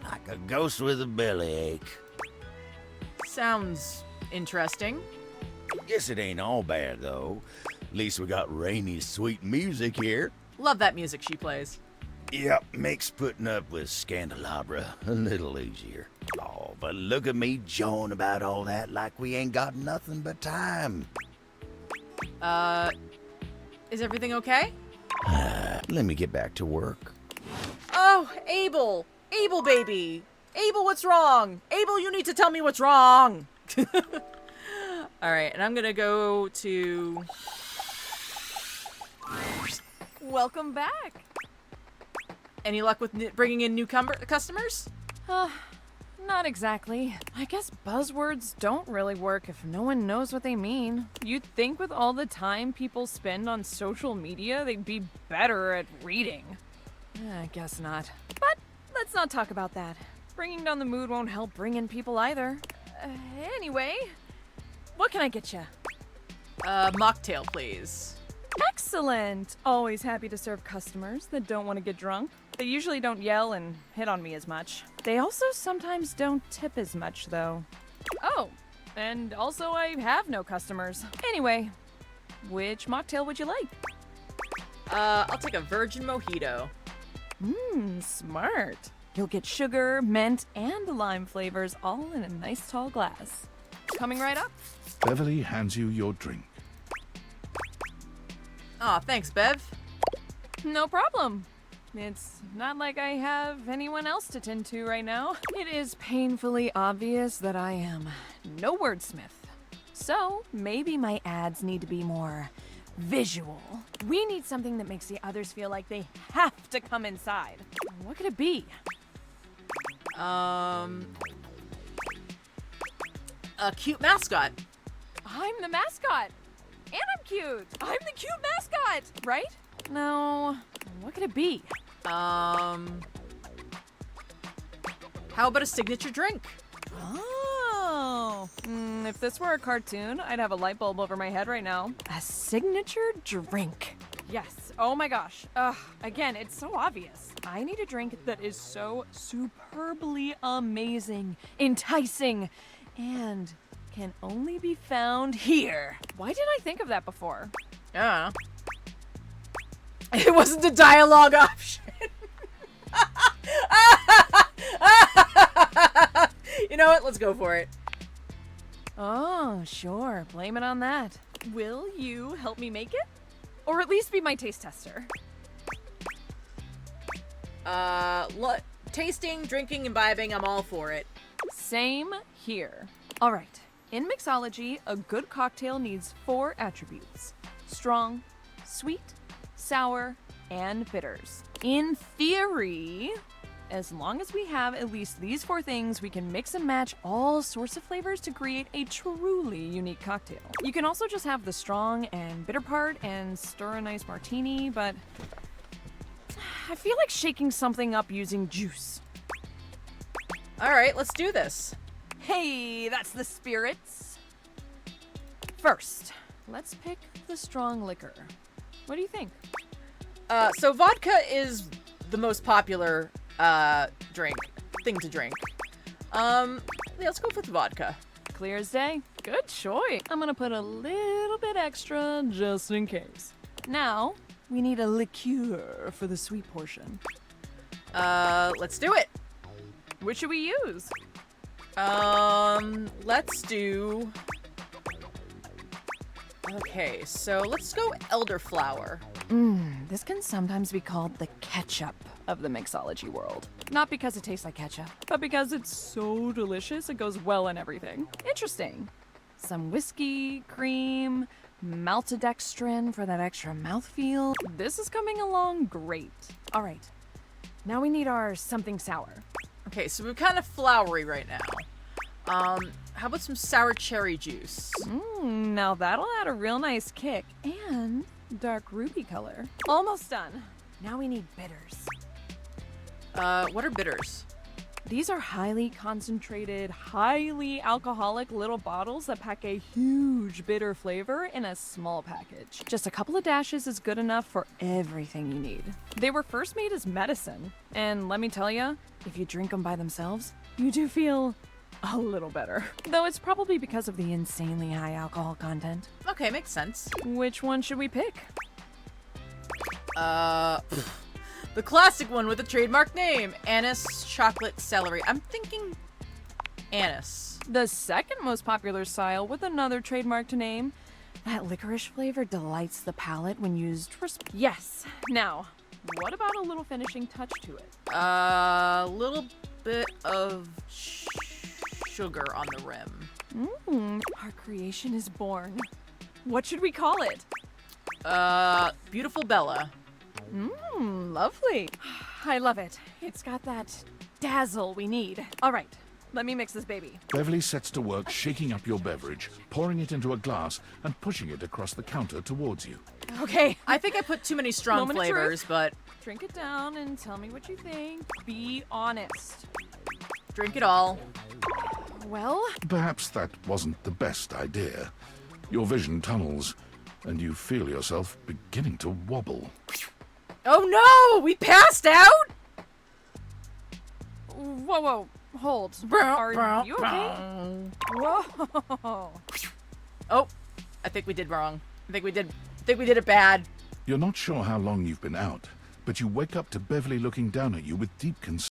like a ghost with a bellyache. Sounds interesting. Guess it ain't all bad, though. At least we got Rainy's sweet music here. Love that music she plays. Yep, makes putting up with Scandelabra a little easier. Oh, but look at me jawing about all that like we ain't got nothing but time. Is everything okay? Let me get back to work. Oh, Abel! Abel, baby! Abel, what's wrong? Abel, you need to tell me what's wrong! Alright, and I'm gonna go to... Welcome back! Any luck with bringing in new customers? Not exactly. I guess buzzwords don't really work if no one knows what they mean. You'd think with all the time people spend on social media, they'd be better at reading. I guess not. But let's not talk about that. Bringing down the mood won't help bring in people either. Anyway, what can I get you? Mocktail, please. Excellent! Always happy to serve customers that don't want to get drunk. They usually don't yell and hit on me as much. They also sometimes don't tip as much, though. Oh, and also I have no customers. Anyway, which mocktail would you like? I'll take a virgin mojito. Smart. You'll get sugar, mint, and lime flavors all in a nice tall glass. Coming right up. Beverly hands you your drink. Aw, thanks, Bev. No problem. It's not like I have anyone else to tend to right now. It is painfully obvious that I am no wordsmith. So maybe my ads need to be more visual. We need something that makes the others feel like they have to come inside. What could it be? A cute mascot. I'm the mascot. And I'm cute. I'm the cute mascot, right? No. What could it be? How about a signature drink? Oh. If this were a cartoon, I'd have a light bulb over my head right now. A signature drink. Yes. Oh my gosh. Again, it's so obvious. I need a drink that is so superbly amazing, enticing, and can only be found here. Why didn't I think of that before? I don't know. It wasn't a dialogue option. You know what? Let's go for it. Oh, sure. Blame it on that. Will you help me make it? Or at least be my taste tester? Tasting, drinking, imbibing, I'm all for it. Same here. All right. In mixology, a good cocktail needs 4 attributes: strong, sweet, sour, and bitters. In theory, as long as we have at least these 4 things, we can mix and match all sorts of flavors to create a truly unique cocktail. You can also just have the strong and bitter part and stir a nice martini, but I feel like shaking something up using juice. All right, let's do this. Hey, that's the spirits. First, let's pick the strong liquor. What do you think? So vodka is the most popular thing to drink. Yeah, let's go with vodka. Clear as day. Good choice. I'm gonna put a little bit extra just in case. Now, we need a liqueur for the sweet portion. Let's do it. Which should we use? Let's do... Okay, so let's go elderflower. This can sometimes be called the ketchup of the mixology world. Not because it tastes like ketchup, but because it's so delicious it goes well in everything. Interesting. Some whiskey, cream, maltodextrin for that extra mouthfeel. This is coming along great. All right, now we need our something sour. Okay, so we're kind of flowery right now. How about some sour cherry juice? Now that'll add a real nice kick and dark ruby color. Almost done. Now we need bitters. What are bitters? These are highly concentrated, highly alcoholic little bottles that pack a huge bitter flavor in a small package. Just a couple of dashes is good enough for everything you need. They were first made as medicine, and let me tell you, if you drink them by themselves, you do feel a little better. Though it's probably because of the insanely high alcohol content. Okay, makes sense. Which one should we pick? The classic one with the trademark name, anise chocolate celery. I'm thinking anise. The second most popular style with another trademarked name. That licorice flavor delights the palate when used Yes. Now, what about a little finishing touch to it? A little bit of sugar on the rim. Our creation is born. What should we call it? Beautiful Bella. Lovely. I love it. It's got that dazzle we need. All right, let me mix this baby. Beverly sets to work shaking up your beverage, pouring it into a glass, and pushing it across the counter towards you. Okay. I think I put too many strong Moment of flavors, truth. but... Drink it down and tell me what you think. Be honest. Drink it all. Well? Perhaps that wasn't the best idea. Your vision tunnels, and you feel yourself beginning to wobble. Oh no! We passed out? Whoa, hold. Are you okay? Whoa. Oh, I think we did wrong. I think we did it bad. You're not sure how long you've been out, but you wake up to Beverly looking down at you with deep concern.